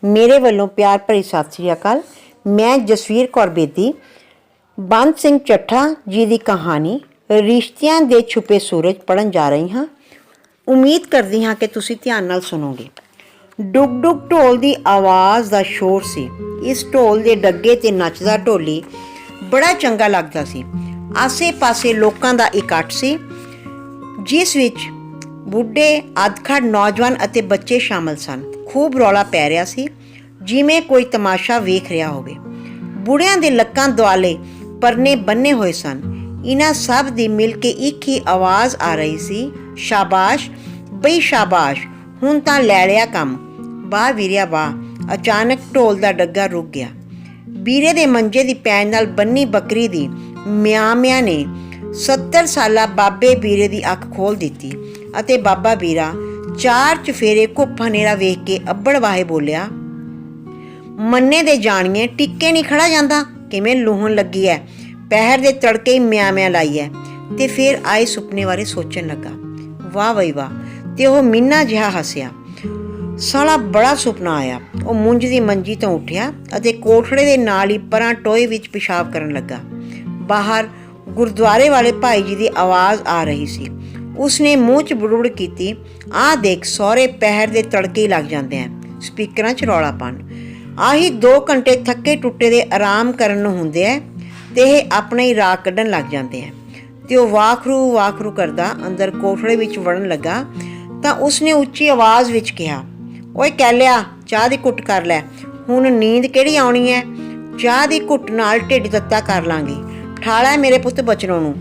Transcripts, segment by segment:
मेरे वालों प्यार भरी सत श्री अकाल। मैं जसवीर कौर बेदी बंद सिंह ਚੱਠਾ जी की कहानी रिश्तियां दे छुपे सूरज पढ़न जा रही हाँ। उम्मीद करती हाँ कि तुसी ध्यान नाल सुनोगे। डुग डुग ढोल की आवाज़ का शोर सी। इस ढोल के डगे ते नचदा ढोली बड़ा चंगा लगता सी। आसे पासे लोगों का इकट्ठ सी, जिस विच बुढ़े अधखड़ नौजवान अते बच्चे शामिल सन। खूब रौला पै रहा सी, जिवें कोई तमाशा वेख रहा होवे। बुढ़ियां दे लक्कां दुआले परने बन्ने हुए सन। इन्हां सब दी मिल के एक ही आवाज़ आ रही सी, शाबाश बई शाबाश, हुण तां लै लिया कम, वाह वीरिया वाह। अचानक ढोल दा डग्गा रुक गया। बीरे दे मंजे दी पैन नाल बन्नी बकरी दी म्यां म्यां ने 70 साला बाबे बीरे दी अख खोल दित्ती अते बाबा बीरा चार चफेरे घुप हनेरा वेख के अब्बड़ वाहे बोलिया, मन्ने दे जानिए टिक्के नहीं खड़ा जांदा, किवें लूहन लगी है, पहर दे तड़के ही म्यां म्यां लाई है। ते फिर आए सुपने बारे सोचन लगा। वाह बई वाह। ते ओह मिन्ना जिहा हसिया। साला बड़ा सुपना आया। ਉਹ मुंज ਦੀ ਮੰਜੀ ਤੋਂ ਉੱਠਿਆ ਅਤੇ ਕੋਠੜੇ ਦੇ ਨਾਲ ਹੀ ਪਰਾਂ ਟੋਏ ਵਿੱਚ ਪਿਸ਼ਾਬ ਕਰਨ ਲੱਗਾ। ਬਾਹਰ ਗੁਰਦੁਆਰੇ ਵਾਲੇ ਭਾਈ ਜੀ ਦੀ ਆਵਾਜ਼ ਆ ਰਹੀ ਸੀ। ਉਸਨੇ ਮੂੰਹ 'ਚ ਬੁੜਬੁੜ ਕੀਤੀ, ਆਹ ਦੇਖ ਸਹੁਰੇ ਪਹਿਰ ਦੇ ਤੜਕੇ ਹੀ ਲੱਗ ਜਾਂਦੇ ਆ, ਸਪੀਕਰਾਂ 'ਚ ਰੌਲਾ ਪਾਉਣ। ਆਹੀ 2 ਘੰਟੇ ਥੱਕੇ ਟੁੱਟੇ ਦੇ ਆਰਾਮ ਕਰਨ ਨੂੰ ਹੁੰਦੇ ਆ ਤੇ ਇਹ ਆਪਣੇ ਹੀ ਰਾਹ ਕੱਢਣ ਲੱਗ ਜਾਂਦੇ ਆ। ਤੇ ਉਹ ਵਾਖਰੂ ਵਾਖਰੂ ਕਰਦਾ ਅੰਦਰ ਕੋਠੜੇ ਵਿੱਚ ਵੜਨ ਲੱਗਾ ਤਾਂ ਉਸਨੇ ਉੱਚੀ ਆਵਾਜ਼ ਵਿੱਚ ਕਿਹਾ, ਓਏ ਕਹਿਲਿਆ ਚਾਹ ਦੀ ਘੁੱਟ ਕਰ ਲੈ, ਹੁਣ ਨੀਂਦ ਕਿਹੜੀ ਆਉਣੀ ਹੈ, ਚਾਹ ਦੀ ਘੁੱਟ ਨਾਲ ਢਿੱਡ ਤੱਤਾ ਕਰ ਲਾਂਗੇ, ਠਾਲਾ ਮੇਰੇ ਪੁੱਤ ਬਚਨੋਂ ਨੂੰ।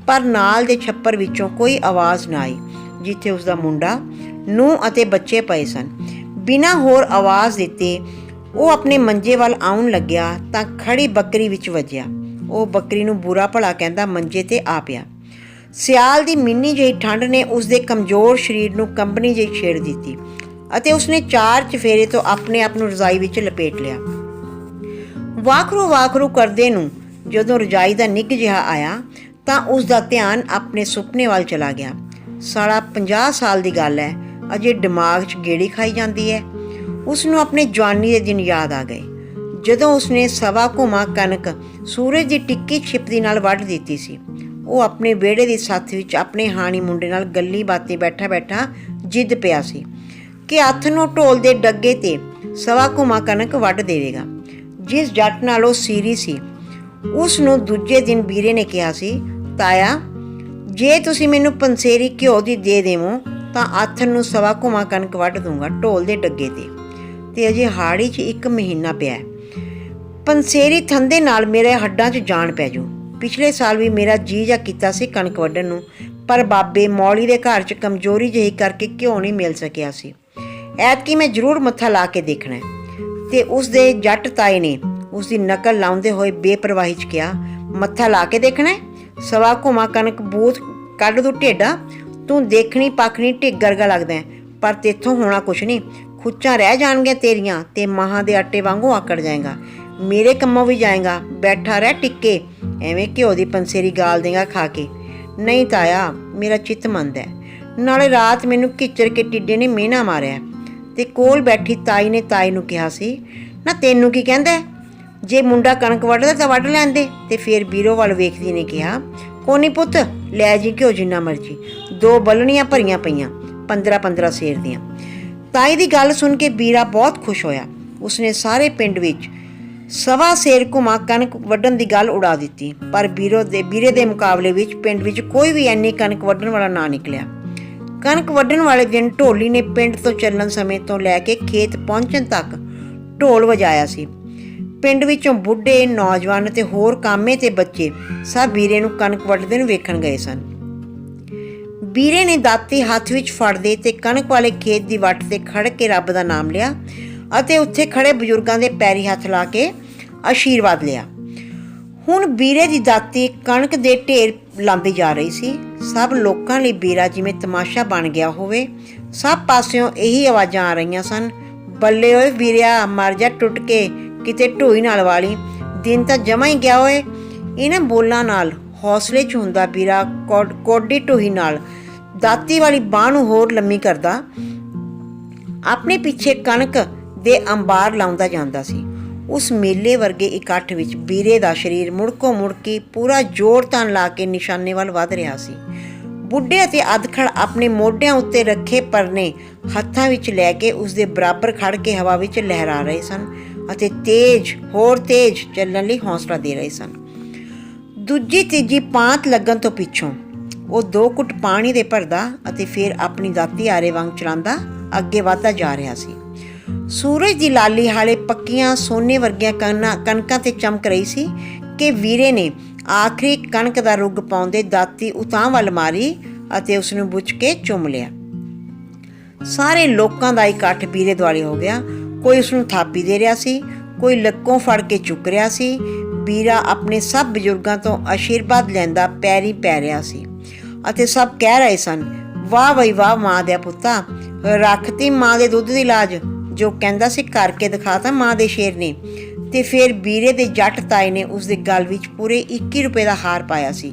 ਪਰ ਨਾਲ ਦੇ ਛੱਪਰ ਵਿੱਚੋਂ ਕੋਈ ਆਵਾਜ਼ ਨਾ ਆਈ, ਜਿੱਥੇ ਉਸਦਾ ਮੁੰਡਾ ਨੂੰਹ ਅਤੇ ਬੱਚੇ ਪਏ ਸਨ। ਬਿਨਾਂ ਹੋਰ ਆਵਾਜ਼ ਦਿੱਤੇ ਉਹ ਆਪਣੇ ਮੰਜੇ ਵੱਲ ਆਉਣ ਲੱਗਿਆ ਤਾਂ ਖੜੀ ਬੱਕਰੀ ਵਿੱਚ ਵੱਜਿਆ। ਉਹ ਬੱਕਰੀ ਨੂੰ ਬੁਰਾ ਭਲਾ ਕਹਿੰਦਾ ਮੰਜੇ 'ਤੇ ਆ ਪਿਆ। ਸਿਆਲ ਦੀ ਮਿੰਨੀ ਜਿਹੀ ਠੰਡ ਨੇ ਉਸਦੇ ਕਮਜ਼ੋਰ ਸਰੀਰ ਨੂੰ ਕੰਬਣੀ ਜਿਹੀ ਛੇੜ ਦਿੱਤੀ ਅਤੇ ਉਸਨੇ 4 ਚਫੇਰੇ ਤੋਂ ਆਪਣੇ ਆਪ ਨੂੰ ਰਜ਼ਾਈ ਵਿੱਚ ਲਪੇਟ ਲਿਆ। ਵਾਖਰੂ ਵਾਖਰੂ ਕਰਦੇ ਨੂੰ ਜਦੋਂ ਰਜਾਈ ਦਾ ਨਿੱਘ ਜਿਹਾ ਆਇਆ ਤਾਂ ਉਸਦਾ ਧਿਆਨ ਆਪਣੇ ਸੁਪਨੇ ਵੱਲ ਚਲਾ ਗਿਆ। ਸਾਲਾ 50 ਸਾਲ ਦੀ ਗੱਲ ਹੈ, ਅਜੇ ਦਿਮਾਗ 'ਚ ਗੇੜੀ ਖਾਈ ਜਾਂਦੀ ਹੈ। ਉਸਨੂੰ ਆਪਣੇ ਜਵਾਨੀ ਦੇ ਦਿਨ ਯਾਦ ਆ ਗਏ, ਜਦੋਂ ਉਸਨੇ ਸਵਾ ਘੁਮਾ ਕਣਕ ਸੂਰਜ ਦੀ ਟਿੱਕੀ ਛਿਪਦੀ ਨਾਲ ਵੱਢ ਦਿੱਤੀ ਸੀ। ਉਹ ਆਪਣੇ ਵਿਹੜੇ ਦੀ ਸੱਥ ਵਿੱਚ ਆਪਣੇ ਹਾਣੀ ਮੁੰਡੇ ਨਾਲ ਗੱਲੀ ਬਾਤੀ ਬੈਠਾ ਬੈਠਾ ਜਿੱਦ ਪਿਆ ਸੀ ਕਿ ਹੱਥ ਨੂੰ ਢੋਲ ਦੇ ਡੱਗੇ 'ਤੇ ਸਵਾ ਘੁਮਾ ਕਣਕ ਵੱਢ ਦੇਵੇਗਾ। ਜਿਸ ਜੱਟ ਨਾਲ ਉਹ ਸੀਰੀ ਸੀ, ਉਸ ਨੂੰ ਦੂਜੇ ਦਿਨ ਵੀਰੇ ਨੇ ਕਿਹਾ ਸੀ, ਤਾਇਆ ਜੇ ਤੁਸੀਂ ਮੈਨੂੰ ਪੰਸੇਰੀ ਘਿਓ ਦੀ ਦੇ ਦੇਵੋ ਤਾਂ ਆਥਣ ਨੂੰ ਸਵਾ ਘੁਮਾ ਕਣਕ ਵੱਢ ਦੂੰਗਾ ਢੋਲ ਦੇ ਡੱਗੇ 'ਤੇ। ਤੇ ਅਜੇ ਹਾੜੀ 'ਚ 1 ਮਹੀਨਾ ਪਿਆ। ਪੰਸੇਰੀ ਥੰਦੇ ਨਾਲ ਮੇਰੇ ਹੱਡਾਂ 'ਚ ਜਾਨ ਪੈ ਜੂ। ਪਿਛਲੇ ਸਾਲ ਵੀ ਮੇਰਾ ਜੀ ਜਾ ਕੀਤਾ ਸੀ ਕਣਕ ਵੱਢਣ ਨੂੰ, ਪਰ ਬਾਬੇ ਮੌਲੀ ਦੇ ਘਰ 'ਚ ਕਮਜ਼ੋਰੀ ਜਿਹੀ ਕਰਕੇ ਘਿਓ ਨਹੀਂ ਮਿਲ ਸਕਿਆ ਸੀ। ਐਤਕੀ ਮੈਂ ਜ਼ਰੂਰ ਮੱਥਾ ਲਾ ਕੇ ਦੇਖਣਾ। ਤੇ ਉਸਦੇ ਜੱਟ ਤਾਏ ਨੇ ਉਸਦੀ ਨਕਲ ਲਾਉਂਦੇ ਹੋਏ ਬੇਪਰਵਾਹੀ 'ਚ ਕਿਹਾ, ਮੱਥਾ ਲਾ ਕੇ ਦੇਖਣਾ, ਸਵਾ ਘੁਮਾ ਕਣਕ ਬੂਥ ਕੱਢ ਦੂ ਢੇਡਾ, ਤੂੰ ਦੇਖਣੀ ਪੱਖਣੀ ਢਿੱਗ ਵਰਗਾ ਲੱਗਦਾ, ਪਰ ਤੇਥੋਂ ਹੋਣਾ ਕੁਛ ਨਹੀਂ, ਖੁੱਚਾਂ ਰਹਿ ਜਾਣਗੀਆਂ ਤੇਰੀਆਂ ਤੇ ਮਾਹਾਂ ਦੇ ਆਟੇ ਵਾਂਗੂ ਆਕੜ ਜਾਏਗਾ, ਮੇਰੇ ਕੰਮੋਂ ਵੀ ਜਾਏਗਾ, ਬੈਠਾ ਰਹਿ ਟਿੱਕੇ, ਐਵੇਂ ਘਿਓ ਦੀ ਪੰਸੇਰੀ ਗਾਲ ਦੇਗਾ ਖਾ ਕੇ। ਨਹੀਂ ਤਾਇਆ, ਮੇਰਾ ਚਿੱਤ ਮੰਨਦਾ, ਨਾਲੇ ਰਾਤ ਮੈਨੂੰ ਘਿੱਚਰ ਕੇ ਟਿੱਡੇ ਨੇ ਮਿਹਣਾ ਮਾਰਿਆ। ਤੇ ਕੋਲ ਬੈਠੀ ਤਾਈ ਨੇ ਤਾਈ ਨੂੰ ਕਿਹਾ ਸੀ, ਨਾ ਤੈਨੂੰ ਕੀ ਕਹਿੰਦਾ, ਜੇ ਮੁੰਡਾ ਕਣਕ ਵੱਢਦਾ ਤਾਂ ਵੱਢ ਲੈਂਦੇ। ਤੇ ਫਿਰ ਬੀਰੋ ਵੱਲ ਵੇਖਦੀ ਨੇ ਕਿਹਾ, ਕੋਨੀ ਪੁੱਤ ਲੈ ਜੀ ਘਿਓ ਜਿੰਨਾ ਮਰਜੀ, 2 ਬਲਣੀਆਂ ਭਰੀਆਂ ਪਈਆਂ 15-15 ਸੇਰ ਦੀਆਂ। ਤਾਈ ਦੀ ਗੱਲ ਸੁਣ ਕੇ ਬੀਰਾ ਬਹੁਤ ਖੁਸ਼ ਹੋਇਆ। ਉਸਨੇ ਸਾਰੇ ਪਿੰਡ ਵਿੱਚ ਸਵਾ ਸੇਰ ਘੁਮਾ ਕਣਕ ਵੱਢਣ ਦੀ ਗੱਲ ਉਡਾ ਦਿੱਤੀ, ਪਰ ਬੀਰੇ ਦੇ ਮੁਕਾਬਲੇ ਵਿੱਚ ਪਿੰਡ ਵਿੱਚ ਕੋਈ ਵੀ ਇੰਨੀ ਕਣਕ ਵੱਢਣ ਵਾਲਾ ਨਾ ਨਿਕਲਿਆ। ਕਣਕ ਵੱਢਣ ਵਾਲੇ ਦਿਨ ਢੋਲੀ ਨੇ ਪਿੰਡ ਤੋਂ ਚੱਲਣ ਸਮੇਂ ਤੋਂ ਲੈ ਕੇ ਖੇਤ ਪਹੁੰਚਣ ਤੱਕ ਢੋਲ ਵਜਾਇਆ ਸੀ। ਪਿੰਡ ਵਿੱਚੋਂ ਬੁੱਢੇ ਨੌਜਵਾਨ ਅਤੇ ਹੋਰ ਕਾਮੇ ਤੇ ਬੱਚੇ ਸਭ ਵੀਰੇ ਨੂੰ ਕਣਕ ਵੱਢਦੇ ਨੂੰ ਵੇਖਣ ਗਏ ਸਨ। ਵੀਰੇ ਨੇ ਦਾਤੀ ਹੱਥ ਵਿੱਚ ਫੜਦੇ ਤੇ ਕਣਕ ਵਾਲੇ ਖੇਤ ਦੀ ਵੱਟ 'ਤੇ ਖੜ੍ਹ ਕੇ ਰੱਬ ਦਾ ਨਾਮ ਲਿਆ ਅਤੇ ਉੱਥੇ ਖੜ੍ਹੇ ਬਜ਼ੁਰਗਾਂ ਦੇ ਪੈਰੀ ਹੱਥ ਲਾ ਕੇ ਆਸ਼ੀਰਵਾਦ ਲਿਆ। ਹੁਣ ਵੀਰੇ ਦੀ ਦਾਤੀ ਕਣਕ ਦੇ ਢੇਰ ਲਾਂਦੀ ਜਾ ਰਹੀ ਸੀ। ਸਭ ਲੋਕਾਂ ਲਈ ਵੀਰਾ ਜਿਵੇਂ ਤਮਾਸ਼ਾ ਬਣ ਗਿਆ ਹੋਵੇ। ਸਭ ਪਾਸਿਓਂ ਇਹੀ ਆਵਾਜ਼ਾਂ ਆ ਰਹੀਆਂ ਸਨ, ਬੱਲੇ ਓਏ ਵੀਰਿਆ, ਮਰ ਜਾ ਟੁੱਟ ਕੇ ਕਿਤੇ ਢੋਈ ਨਾਲ ਵਾਲੀ, ਦਿਨ ਤਾਂ ਜਮਾ ਹੀ ਗਿਆ ਓਏ। ਇਹਨਾਂ ਬੋਲਾਂ ਨਾਲ ਹੌਸਲੇ 'ਚ ਹੁੰਦਾ ਵੀਰਾ ਕੋਡੀ ਢੋਈ ਨਾਲ ਦਾਤੀ ਵਾਲੀ ਬਾਂਹ ਨੂੰ ਹੋਰ ਲੰਮੀ ਕਰਦਾ। ਆਪਣੇ ਪਿੱਛੇ ਕਣਕ ਦੇ ਅੰਬਾਰ ਲਾਉਂਦਾ ਜਾਂਦਾ ਸੀ। ਉਸ ਮੇਲੇ ਵਰਗੇ ਇਕੱਠ ਵਿੱਚ ਵੀਰੇ ਦਾ ਸਰੀਰ ਮੁੜਕੋ ਮੁੜਕੀ ਪੂਰਾ ਜ਼ੋਰ ਤਾਣ ਲਾ ਕੇ ਨਿਸ਼ਾਨੇ ਵੱਲ ਵੱਧ ਰਿਹਾ ਸੀ। ਬੁੱਢੇ ਅਤੇ ਅਧਖੜ ਆਪਣੇ ਮੋਢਿਆਂ ਉੱਤੇ ਰੱਖੇ ਪਰਨੇ ਹੱਥਾਂ ਵਿੱਚ ਲੈ ਕੇ ਉਸਦੇ ਬਰਾਬਰ ਖੜ ਕੇ ਹਵਾ ਵਿੱਚ ਲਹਿਰਾ ਰਹੇ ਸਨ ਅਤੇ ਹੋਰ ਤੇਜ਼ ਚੱਲਣ ਲਈ ਹੌਸਲਾ ਦੇ ਰਹੇ ਸਨ। ਦੂਜੀ ਤੀਜੀ ਪਾਂਤ ਲੱਗਣ ਤੋਂ ਪਿੱਛੋਂ ਉਹ 2 ਘੁੱਟ ਪਾਣੀ ਦੇ ਭਰਦਾ ਅਤੇ ਫਿਰ ਆਪਣੀ ਦਾਤੀ ਆਰੇ ਵਾਂਗ ਚਲਾਉਂਦਾ ਅੱਗੇ ਵਧਦਾ ਜਾ ਰਿਹਾ ਸੀ। ਸੂਰਜ ਦੀ ਲਾਲੀ ਹਾਲੇ ਪੱਕੀਆਂ ਸੋਨੇ ਵਰਗੀਆਂ ਕਣਕਾਂ ਤੇ ਚਮਕ ਰਹੀ ਸੀ ਕਿ ਵੀਰੇ ਨੇ ਆਖਰੀ ਕਣਕ ਦਾ ਰੁੱਗ ਪਾਉਂਦੇ ਦਾਤੀ ਉਤਾਂਹ ਵੱਲ ਮਾਰੀ ਅਤੇ ਉਸਨੂੰ ਬੁੱਝ ਕੇ ਚੁੰਮ ਲਿਆ। ਸਾਰੇ ਲੋਕਾਂ ਦਾ ਇਕੱਠ ਵੀਰੇ ਦੁਆਲੇ ਹੋ ਗਿਆ। ਕੋਈ ਉਸਨੂੰ ਥਾਪੀ ਦੇ ਰਿਹਾ ਸੀ, ਕੋਈ ਲੱਕੋਂ ਫੜ ਕੇ ਚੁੱਕ ਰਿਹਾ ਸੀ। ਵੀਰਾ ਆਪਣੇ ਸਭ ਬਜ਼ੁਰਗਾਂ ਤੋਂ ਆਸ਼ੀਰਵਾਦ ਲੈਂਦਾ ਪੈਰੀਂ ਪੈ ਰਿਹਾ ਸੀ ਅਤੇ ਸਭ ਕਹਿ ਰਹੇ ਸਨ, ਵਾਹ ਬਈ ਵਾਹ ਮਾਂ ਦਿਆ ਪੁੱਤਾ, ਰੱਖਤੀ ਮਾਂ ਦੇ ਦੁੱਧ ਦੀ ਲਾਜ, ਜੋ ਕਹਿੰਦਾ ਸੀ ਕਰਕੇ ਦਿਖਾਤਾ ਮਾਂ ਦੇ ਸ਼ੇਰ ਨੇ। ਤੇ ਫਿਰ ਵੀਰੇ ਦੇ ਜੱਟ ਤਾਏ ਨੇ ਉਸਦੇ ਗਲ ਵਿੱਚ ਪੂਰੇ 21 ਰੁਪਏ ਦਾ ਹਾਰ ਪਾਇਆ ਸੀ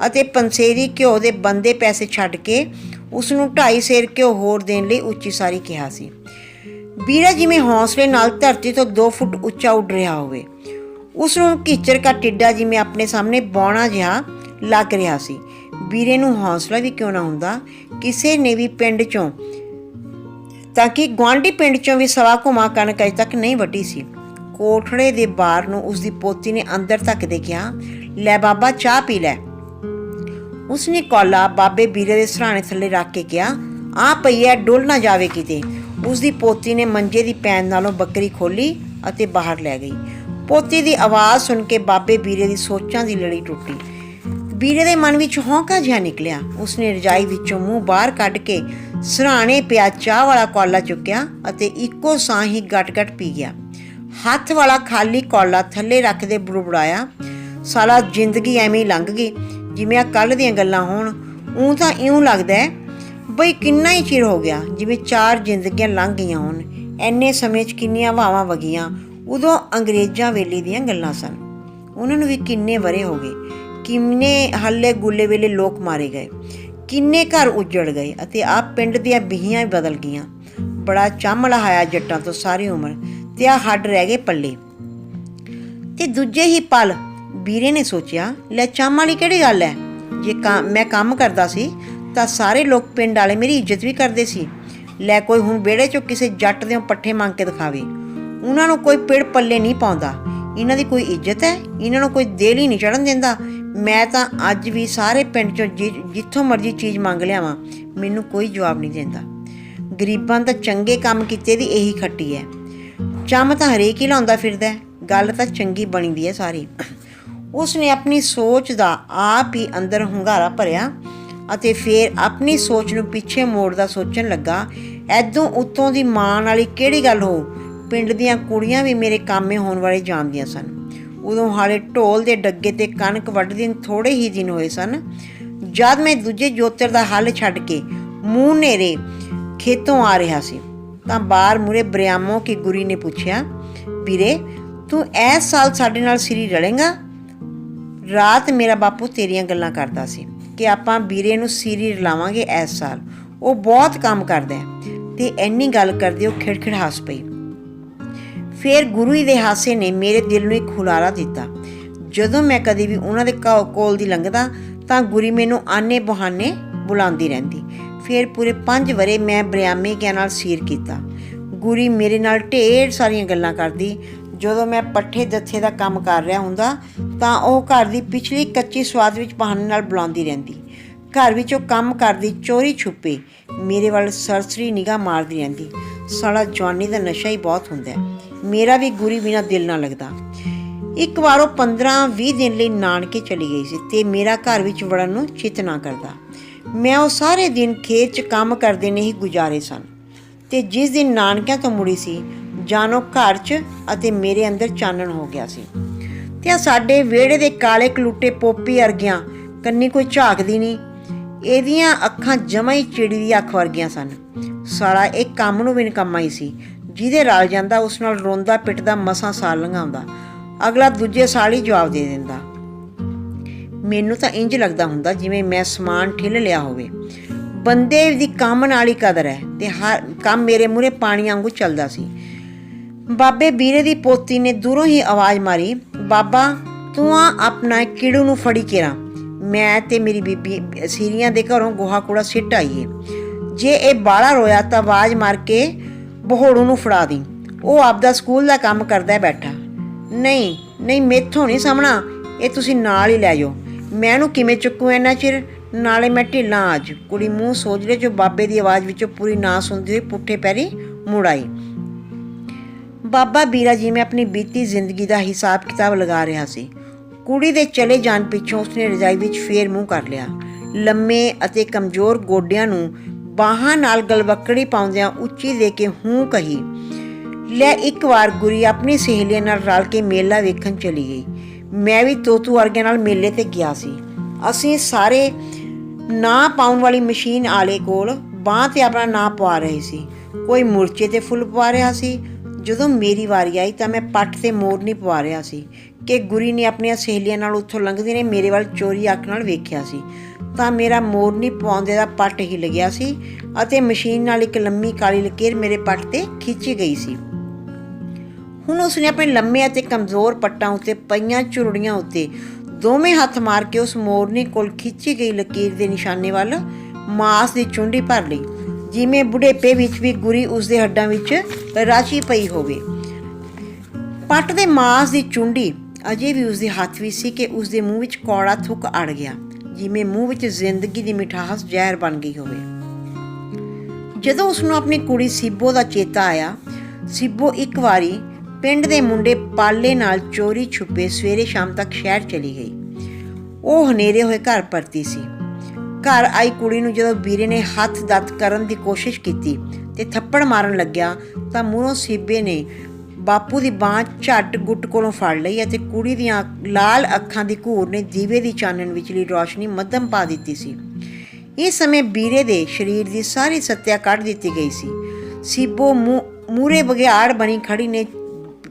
ਅਤੇ ਪੰਸੇਰੀ ਘਿਓ ਦੇ ਬੰਦੇ ਪੈਸੇ ਛੱਡ ਕੇ ਉਸਨੂੰ 2.5 ਸੇਰ ਘਿਓ ਹੋਰ ਦੇਣ ਲਈ ਉੱਚੀ ਸਾਰੀ ਕਿਹਾ ਸੀ। ਵੀਰਾ ਜਿਵੇਂ ਹੌਸਲੇ ਨਾਲ ਧਰਤੀ ਤੋਂ 2 ਫੁੱਟ ਉੱਚਾ ਉੱਡ ਰਿਹਾ ਹੋਵੇ। ਉਸਨੂੰ ਕੀਚਰ ਕਾ ਟਿੱਡਾ ਜਿਵੇਂ ਆਪਣੇ ਸਾਹਮਣੇ ਬੌਣਾ ਜਿਹਾ ਲੱਗ ਰਿਹਾ ਸੀ। ਵੀਰੇ ਨੂੰ ਹੌਸਲਾ ਵੀ ਕਿਉਂ ਨਾ ਹੁੰਦਾ, ਕਿਸੇ ਨੇ ਵੀ ਪਿੰਡ 'ਚੋਂ ਤਾਂ ਕਿ ਗੁਆਂਢੀ ਪਿੰਡ 'ਚੋਂ ਵੀ ਸਵਾ ਘੁਮਾ ਕਣਕ ਅਜੇ ਤੱਕ ਨਹੀਂ ਵੱਢੀ ਸੀ। ਕੋਠੜੇ ਦੇ ਬਾਹਰ ਨੂੰ ਉਸਦੀ ਪੋਤੀ ਨੇ ਅੰਦਰ ਧੱਕਦੇ ਕਿਹਾ, ਲੈ ਬਾਬਾ ਚਾਹ ਪੀ ਲੈ। ਉਸਨੇ ਕੌਲਾ ਬਾਬੇ ਵੀਰੇ ਦੇ ਸਿਰਹਾਣੇ ਥੱਲੇ ਰੱਖ ਕੇ ਕਿਹਾ, ਆਹ ਪਈ ਐ, ਡੁੱਲ ਨਾ ਜਾਵੇ ਕਿਤੇ। ਉਸਦੀ ਪੋਤੀ ਨੇ ਮੰਜੇ ਦੀ ਪੈਨ ਨਾਲੋਂ ਬੱਕਰੀ ਖੋਲੀ ਅਤੇ ਬਾਹਰ ਲੈ ਗਈ। ਪੋਤੀ ਦੀ ਆਵਾਜ਼ ਸੁਣ ਕੇ ਬਾਬੇ ਵੀਰੇ ਦੀ ਸੋਚਾਂ ਦੀ ਲੜੀ ਟੁੱਟੀ। ਵੀਰੇ ਦੇ ਮਨ ਵਿੱਚ ਹੌਂਕਾ ਜਿਹਾ ਨਿਕਲਿਆ। ਉਸਨੇ ਰਜਾਈ ਵਿੱਚੋਂ ਮੂੰਹ ਬਾਹਰ ਕੱਢ ਕੇ ਸਿਰਹਾਣੇ ਪਿਆ ਚਾਹ ਵਾਲਾ ਕੌਲਾ ਚੁੱਕਿਆ ਅਤੇ ਇੱਕੋ ਸਾਹ ਹੀ ਗਟ-ਗਟ ਪੀ ਗਿਆ। ਹੱਥ ਵਾਲਾ ਖਾਲੀ ਕੌਲਾ ਥੱਲੇ ਰੱਖਦੇ ਬੁੜਬੁੜਾਇਆ, ਸਾਲਾ ਜ਼ਿੰਦਗੀ ਐਵੇਂ ਹੀ ਲੰਘ ਗਈ ਜਿਵੇਂ ਆ ਕੱਲ੍ਹ ਦੀਆਂ ਗੱਲਾਂ ਹੋਣ। ਊਂ ਤਾਂ ਇਉਂ ਲੱਗਦਾ ਹੈ ਬਈ ਕਿੰਨਾ ਹੀ ਚਿਰ ਹੋ ਗਿਆ, ਜਿਵੇਂ 4 ਜ਼ਿੰਦਗੀਆਂ ਲੰਘ ਗਈਆਂ ਹੋਣ। ਇੰਨੇ ਸਮੇਂ 'ਚ ਕਿੰਨੀਆਂ ਹਵਾਵਾਂ ਵਗੀਆਂ। ਉਦੋਂ ਅੰਗਰੇਜ਼ਾਂ ਵੇਲੇ ਦੀਆਂ ਗੱਲਾਂ ਸਨ। ਉਹਨਾਂ ਨੂੰ ਵੀ ਕਿੰਨੇ ਵਰ੍ਹੇ ਹੋ ਗਏ। ਕਿੰਨੇ ਹੱਲੇ ਗੁੱਲੇ ਵੇਲੇ ਲੋਕ ਮਾਰੇ ਗਏ, ਕਿੰਨੇ ਘਰ ਉੱਜੜ ਗਏ ਅਤੇ ਆਪ ਪਿੰਡ ਦੀਆਂ ਬੀਹੀਆਂ ਵੀ ਬਦਲ ਗਈਆਂ। ਬੜਾ ਚੰਮ ਲਹਾਇਆ ਜੱਟਾਂ ਤੋਂ ਸਾਰੀ ਉਮਰ, ਤੇ ਆਹ ਹੱਡ ਰਹਿ ਗਏ ਪੱਲੇ। ਤੇ ਦੂਜੇ ਹੀ ਪਲ ਵੀਰੇ ਨੇ ਸੋਚਿਆ, ਲੈ ਚੰਮ ਵਾਲੀ ਕਿਹੜੀ ਗੱਲ ਹੈ, ਜੇ ਮੈਂ ਕੰਮ ਕਰਦਾ ਸੀ ਤਾਂ ਸਾਰੇ ਲੋਕ ਪਿੰਡ ਵਾਲੇ ਮੇਰੀ ਇੱਜ਼ਤ ਵੀ ਕਰਦੇ ਸੀ। ਲੈ ਕੋਈ ਹੁਣ ਵਿਹੜੇ 'ਚੋਂ ਕਿਸੇ ਜੱਟ ਦੇ ਪੱਠੇ ਮੰਗ ਕੇ ਦਿਖਾਵੇ, ਉਹਨਾਂ ਨੂੰ ਕੋਈ ਪਿੜ ਪੱਲੇ ਨਹੀਂ ਪਾਉਂਦਾ। ਇਹਨਾਂ ਦੀ ਕੋਈ ਇੱਜ਼ਤ ਹੈ, ਇਹਨਾਂ ਨੂੰ ਕੋਈ ਦੇਲ ਹੀ ਨਹੀਂ ਚੜ੍ਹਨ ਦਿੰਦਾ। ਮੈਂ ਤਾਂ ਅੱਜ ਵੀ ਸਾਰੇ ਪਿੰਡ 'ਚੋਂ ਜਿੱਥੋਂ ਮਰਜ਼ੀ ਚੀਜ਼ ਮੰਗ ਲਿਆਵਾਂ, ਮੈਨੂੰ ਕੋਈ ਜਵਾਬ ਨਹੀਂ ਦਿੰਦਾ। ਗਰੀਬਾਂ ਤਾਂ ਚੰਗੇ ਕੰਮ ਕੀਤੇ ਦੀ ਇਹੀ ਖੱਟੀ ਹੈ। ਚੰਮ ਤਾਂ ਹਰੇਕ ਹੀ ਲਾਉਂਦਾ ਫਿਰਦਾ, ਗੱਲ ਤਾਂ ਚੰਗੀ ਬਣਦੀ ਹੈ ਸਾਰੀ। ਉਸਨੇ ਆਪਣੀ ਸੋਚ ਦਾ ਆਪ ਹੀ ਅੰਦਰ ਹੁੰਗਾਰਾ ਭਰਿਆ ਅਤੇ ਫਿਰ ਆਪਣੀ ਸੋਚ ਨੂੰ ਪਿੱਛੇ ਮੋੜਦਾ ਸੋਚਣ ਲੱਗਾ, ਐਦੋਂ ਉੱਤੋਂ ਦੀ ਮਾਣ ਵਾਲੀ ਕਿਹੜੀ ਗੱਲ ਹੋਊ। ਪਿੰਡ ਦੀਆਂ ਕੁੜੀਆਂ ਵੀ ਮੇਰੇ ਕਾਮੇ ਹੋਣ ਵਾਲੇ ਜਾਣਦੀਆਂ ਸਨ। ਉਦੋਂ ਹਾਲੇ ਢੋਲ ਦੇ ਡੱਗੇ ਤੇ ਕਣਕ ਵੱਢਦੇ ਥੋੜ੍ਹੇ ਹੀ ਦਿਨ ਹੋਏ ਸਨ। ਜਦ ਮੈਂ ਦੂਜੇ ਜੋਤਰ ਦਾ ਹੱਲ ਛੱਡ ਕੇ ਮੂੰਹ ਨੇਰੇ ਖੇਤੋਂ ਆ ਰਿਹਾ ਸੀ ਤਾਂ ਬਾਹਰ ਮੂਹਰੇ ਬਰਿਆਮੋਂ ਕੀ ਗੁਰੀ ਨੇ ਪੁੱਛਿਆ, ਵੀਰੇ ਤੂੰ ਇਸ ਸਾਲ ਸਾਡੇ ਨਾਲ ਸਿਰੀ ਰਲੇਂਗਾ? ਰਾਤ ਮੇਰਾ ਬਾਪੂ ਤੇਰੀਆਂ ਗੱਲਾਂ ਕਰਦਾ ਸੀ ਕਿ ਆਪਾਂ ਵੀਰੇ ਨੂੰ ਸਿਰੀ ਰਲਾਵਾਂਗੇ ਇਸ ਸਾਲ, ਉਹ ਬਹੁਤ ਕੰਮ ਕਰਦਾ ਹੈ। ਤੇ ਇੰਨੀ ਗੱਲ ਕਰਦੇ ਉਹ ਖਿੜਖਿੜ ਹੱਸ ਪਈ। ਫਿਰ ਗੁਰੂ ਦੇ ਹਾਸੇ ਨੇ ਮੇਰੇ ਦਿਲ ਨੂੰ ਇੱਕ ਹੁਲਾਰਾ ਦਿੱਤਾ। ਜਦੋਂ ਮੈਂ ਕਦੇ ਵੀ ਉਹਨਾਂ ਦੇ ਕੋਲ ਦੀ ਲੰਘਦਾ ਤਾਂ ਗੁਰੀ ਮੈਨੂੰ ਆਨੇ ਬਹਾਨੇ ਬੁਲਾਉਂਦੀ ਰਹਿੰਦੀ। ਫਿਰ ਪੂਰੇ 5 ਵਰ੍ਹੇ ਮੈਂ ਬਰਿਆਮੇ ਗਿਆਂ ਨਾਲ ਸੀਰ ਕੀਤਾ। ਗੁਰੀ ਮੇਰੇ ਨਾਲ ਢੇਰ ਸਾਰੀਆਂ ਗੱਲਾਂ ਕਰਦੀ। ਜਦੋਂ ਮੈਂ ਪੱਠੇ ਦੱਥੇ ਦਾ ਕੰਮ ਕਰ ਰਿਹਾ ਹੁੰਦਾ ਤਾਂ ਉਹ ਘਰ ਦੀ ਪਿਛਲੀ ਕੱਚੀ ਸਵਾਦ ਵਿੱਚ ਬਹਾਨੇ ਨਾਲ ਬੁਲਾਉਂਦੀ ਰਹਿੰਦੀ। ਘਰ ਵਿੱਚੋਂ ਕੰਮ ਕਰਦੀ ਚੋਰੀ ਛੁਪੇ ਮੇਰੇ ਵੱਲ ਸਰਸਰੀ ਨਿਗਾਹ ਮਾਰਦੀ ਰਹਿੰਦੀ। ਸਾਲਾ ਜਵਾਨੀ ਦਾ ਨਸ਼ਾ ਹੀ ਬਹੁਤ ਹੁੰਦਾ। ਮੇਰਾ ਵੀ ਗੁਰੀ ਬਿਨਾਂ ਦਿਲ ਨਾ ਲੱਗਦਾ। ਇੱਕ ਵਾਰ ਉਹ 15-20 ਦਿਨ ਲਈ ਨਾਨਕੇ ਚਲੀ ਗਈ ਸੀ ਅਤੇ ਮੇਰਾ ਘਰ ਵਿੱਚ ਵੜਨ ਨੂੰ ਚਿੱਤ ਨਾ ਕਰਦਾ। ਮੈਂ ਉਹ ਸਾਰੇ ਦਿਨ ਖੇਤ 'ਚ ਕੰਮ ਕਰਦੇ ਨੇ ਹੀ ਗੁਜ਼ਾਰੇ ਸਨ ਅਤੇ ਜਿਸ ਦਿਨ ਨਾਨਕਿਆਂ ਤੋਂ ਮੁੜੀ ਸੀ ਜਾਨੋ ਘਰ 'ਚ ਅਤੇ ਮੇਰੇ ਅੰਦਰ ਚਾਨਣ ਹੋ ਗਿਆ ਸੀ। ਅਤੇ ਆ ਸਾਡੇ ਵਿਹੜੇ ਦੇ ਕਾਲੇ ਕਲੂਟੇ ਪੋਪੀ ਵਰਗੀਆਂ ਕੰਨੀ ਕੋਈ ਝਾਕਦੀ ਨਹੀਂ। ਇਹਦੀਆਂ ਅੱਖਾਂ ਜਮਾ ਹੀ ਚਿੜੀ ਦੀ ਅੱਖ ਵਰਗੀਆਂ ਸਨ। ਸਾਲਾ ਇਹ ਕੰਮ ਨੂੰ ਵੀ ਨਿਕੰਮਾ ਹੀ ਸੀ। ਜਿਹਦੇ ਰਲ ਜਾਂਦਾ ਉਸ ਨਾਲ ਰੋਂਦਾ ਪਿੱਟਦਾ ਮਸਾਂ ਸਾਲ ਲੰਘਾਉਂਦਾ। ਅਗਲਾ ਦੂਜੇ ਸਾਲ ਹੀ ਜਵਾਬ ਦੇ ਦਿੰਦਾ। ਮੈਨੂੰ ਤਾਂ ਇੰਝ ਲੱਗਦਾ ਹੁੰਦਾ ਜਿਵੇਂ ਮੈਂ ਸਮਾਨ ਠਿੱਲ ਲਿਆ ਹੋਵੇ। ਬੰਦੇ ਦੀ ਕੰਮ ਨਾਲ ਹੀ ਕਦਰ ਹੈ ਅਤੇ ਹਰ ਕੰਮ ਮੇਰੇ ਮੂਹਰੇ ਪਾਣੀ ਵਾਂਗੂ ਚੱਲਦਾ ਸੀ। ਬਾਬੇ ਵੀਰੇ ਦੀ ਪੋਤੀ ਨੇ ਦੂਰੋਂ ਹੀ ਆਵਾਜ਼ ਮਾਰੀ, ਬਾਬਾ ਤੂੰ ਆ ਆਪਣਾ ਕੀੜੂ ਨੂੰ ਫੜੀ ਕੇਰਾਂ, ਮੈਂ ਤੇ ਮੇਰੀ ਬੀਬੀ ਸੀਰੀਆਂ ਦੇ ਘਰੋਂ ਗੋਹਾ ਕੂੜਾ ਸਿੱਟ ਆਈਏ। ਜੇ ਇਹ ਬਾਹਲਾ ਰੋਇਆ ਤਾਂ ਆਵਾਜ਼ ਮਾਰ ਕੇ ਬਹੋੜੂ ਨੂੰ ਫੜਾ ਦੀ, ਉਹ ਆਪਦਾ ਸਕੂਲ ਦਾ ਕੰਮ ਕਰਦਾ ਬੈਠਾ। ਨਹੀਂ ਨਹੀਂ, ਮੈਥੋਂ ਨਹੀਂ ਸਾਹਮਣਾ, ਇਹ ਤੁਸੀਂ ਨਾਲ ਹੀ ਲੈ ਜਾਓ, ਮੈਂ ਇਹਨੂੰ ਕਿਵੇਂ ਚੁੱਕੂ ਇੰਨਾ ਚਿਰ, ਨਾਲੇ ਮੈਂ ਢਿੱਲਾਂ ਅੱਜ। ਕੁੜੀ ਮੂੰਹ ਸੋਝਲੇ 'ਚੋਂ ਬਾਬੇ ਦੀ ਆਵਾਜ਼ ਵਿੱਚੋਂ ਪੂਰੀ ਨਾ ਸੁਣਦੀ ਹੋਈ ਪੁੱਠੇ ਪੈਰੀ ਮੁੜ ਆਈ। ਬਾਬਾ ਵੀਰਾ ਜਿਵੇਂ ਆਪਣੀ ਬੀਤੀ ਜ਼ਿੰਦਗੀ ਦਾ ਹਿਸਾਬ ਕਿਤਾਬ ਲਗਾ ਰਿਹਾ ਸੀ। ਕੁੜੀ ਦੇ ਚਲੇ ਜਾਣ ਪਿੱਛੋਂ ਉਸਨੇ ਰਜਾਈ ਵਿੱਚ ਫੇਰ ਮੂੰਹ ਕਰ ਲਿਆ। ਲੰਮੇ ਅਤੇ ਕਮਜ਼ੋਰ ਗੋਡਿਆਂ ਨੂੰ ਬਾਹਾਂ ਨਾਲ ਗਲਵੱਕੜੀ ਪਾਉਂਦਿਆਂ ਉੱਚੀ ਦੇ ਕੇ ਹੂੰ ਕਹੀ, ਲੈ ਇੱਕ ਵਾਰ ਗੁਰੀ ਆਪਣੀ ਸਹੇਲੀਆਂ ਨਾਲ ਰਲ ਕੇ ਮੇਲਾ ਵੇਖਣ ਚਲੀ ਗਈ। ਮੈਂ ਵੀ ਤੋਤੂ ਵਰਗਿਆਂ ਨਾਲ ਮੇਲੇ 'ਤੇ ਗਿਆ ਸੀ। ਅਸੀਂ ਸਾਰੇ ਨਾਂ ਪਾਉਣ ਵਾਲੀ ਮਸ਼ੀਨ ਆਲੇ ਕੋਲ ਬਾਂਹ 'ਤੇ ਆਪਣਾ ਨਾਂ ਪਵਾ ਰਹੇ ਸੀ। ਕੋਈ ਮੁਰਚੇ 'ਤੇ ਫੁੱਲ ਪਵਾ ਰਿਹਾ ਸੀ। ਜਦੋਂ ਮੇਰੀ ਵਾਰੀ ਆਈ ਤਾਂ ਮੈਂ ਪੱਟ 'ਤੇ ਮੋਰਨੀ ਪਵਾ ਰਿਹਾ ਸੀ ਕਿ ਗੁਰੀ ਨੇ ਆਪਣੀਆਂ ਸਹੇਲੀਆਂ ਨਾਲ ਉੱਥੋਂ ਲੰਘਦੇ ਨੇ ਮੇਰੇ ਵੱਲ ਚੋਰੀ ਅੱਖ ਨਾਲ ਵੇਖਿਆ ਸੀ ਤਾਂ ਮੇਰਾ ਮੋਰਨੀ ਪਵਾਉਂਦੇ ਦਾ ਪੱਟ ਹਿੱਲ ਗਿਆ ਸੀ ਅਤੇ ਮਸ਼ੀਨ ਨਾਲ ਇੱਕ ਲੰਮੀ ਕਾਲੀ ਲਕੀਰ ਮੇਰੇ ਪੱਟ 'ਤੇ ਖਿੱਚੀ ਗਈ ਸੀ। ਹੁਣ ਉਸਨੇ ਆਪਣੇ ਲੰਮੇ ਅਤੇ ਕਮਜ਼ੋਰ ਪੱਟਾਂ ਉੱਤੇ ਪਈਆਂ ਝੁਰੜੀਆਂ ਉੱਤੇ ਦੋਵੇਂ ਹੱਥ ਮਾਰ ਕੇ ਉਸ ਮੋਰਨੀ ਕੋਲ ਖਿੱਚੀ ਗਈ ਲਕੀਰ ਦੇ ਨਿਸ਼ਾਨੇ ਵੱਲ ਮਾਸ ਦੀ ਚੁੰਡੀ ਭਰ ਲਈ, ਜਿਵੇਂ ਬੁਢੇਪੇ ਵਿੱਚ ਵੀ ਗੁਰੀ ਉਸਦੇ ਹੱਡਾਂ ਵਿੱਚ ਰਾਚੀ ਪਈ ਹੋਵੇ। ਪੱਟ ਦੇ ਮਾਸ ਦੀ ਚੁੰਡੀ ਅਜੇ ਵੀ ਉਸਦੇ ਹੱਥ ਵਿੱਚ ਸੀ ਕਿ ਉਸਦੇ ਮੂੰਹ ਵਿੱਚ ਕੌੜਾ ਥੁੱਕ ਅੜ ਗਿਆ, ਜਿਵੇਂ ਮੂੰਹ ਵਿੱਚ ਜ਼ਿੰਦਗੀ ਦੀ ਮਿਠਾਸ ਜ਼ਹਿਰ ਬਣ ਗਈ ਹੋਵੇ। ਜਦੋਂ ਉਸਨੂੰ ਆਪਣੀ ਕੁੜੀ ਸਿੱਬੋ ਦਾ ਚੇਤਾ ਆਇਆ, ਸਿੱਬੋ ਇੱਕ ਵਾਰੀ ਪਿੰਡ ਦੇ ਮੁੰਡੇ ਪਾਲੇ ਨਾਲ ਚੋਰੀ ਛੁਪੇ ਸਵੇਰੇ ਸ਼ਾਮ ਤੱਕ ਸ਼ਹਿਰ ਚਲੀ ਗਈ। ਉਹ ਹਨੇਰੇ ਹੋਏ ਘਰ ਪਰਤੀ ਸੀ। ਘਰ ਆਈ ਕੁੜੀ ਨੂੰ ਜਦੋਂ ਵੀਰੇ ਨੇ ਹੱਥ ਦੱਤ ਕਰਨ ਦੀ ਕੋਸ਼ਿਸ਼ ਕੀਤੀ ਤੇ ਥੱਪੜ ਮਾਰਨ ਲੱਗਿਆ ਤਾਂ ਮੂਹਰੋਂ ਸਿੱਬੇ ਨੇ ਬਾਪੂ ਦੀ ਬਾਂਹ ਝੱਟ ਗੁੱਟ ਕੋਲੋਂ ਫੜ ਲਈ ਅਤੇ ਕੁੜੀ ਦੀਆਂ ਲਾਲ ਅੱਖਾਂ ਦੀ ਘੂਰ ਨੇ ਦੀਵੇ ਦੀ ਚਾਨਣ ਵਿਚਲੀ ਰੌਸ਼ਨੀ ਮੱਧਮ ਪਾ ਦਿੱਤੀ ਸੀ। ਇਸ ਸਮੇਂ ਵੀਰੇ ਦੇ ਸਰੀਰ ਦੀ ਸਾਰੀ ਸੱਤਿਆ ਕੱਢ ਦਿੱਤੀ ਗਈ ਸੀ। ਸਿੱਬੋ ਮੂਹਰੇ ਬਘਿਆੜ ਬਣੀ ਖੜੀ ਨੇ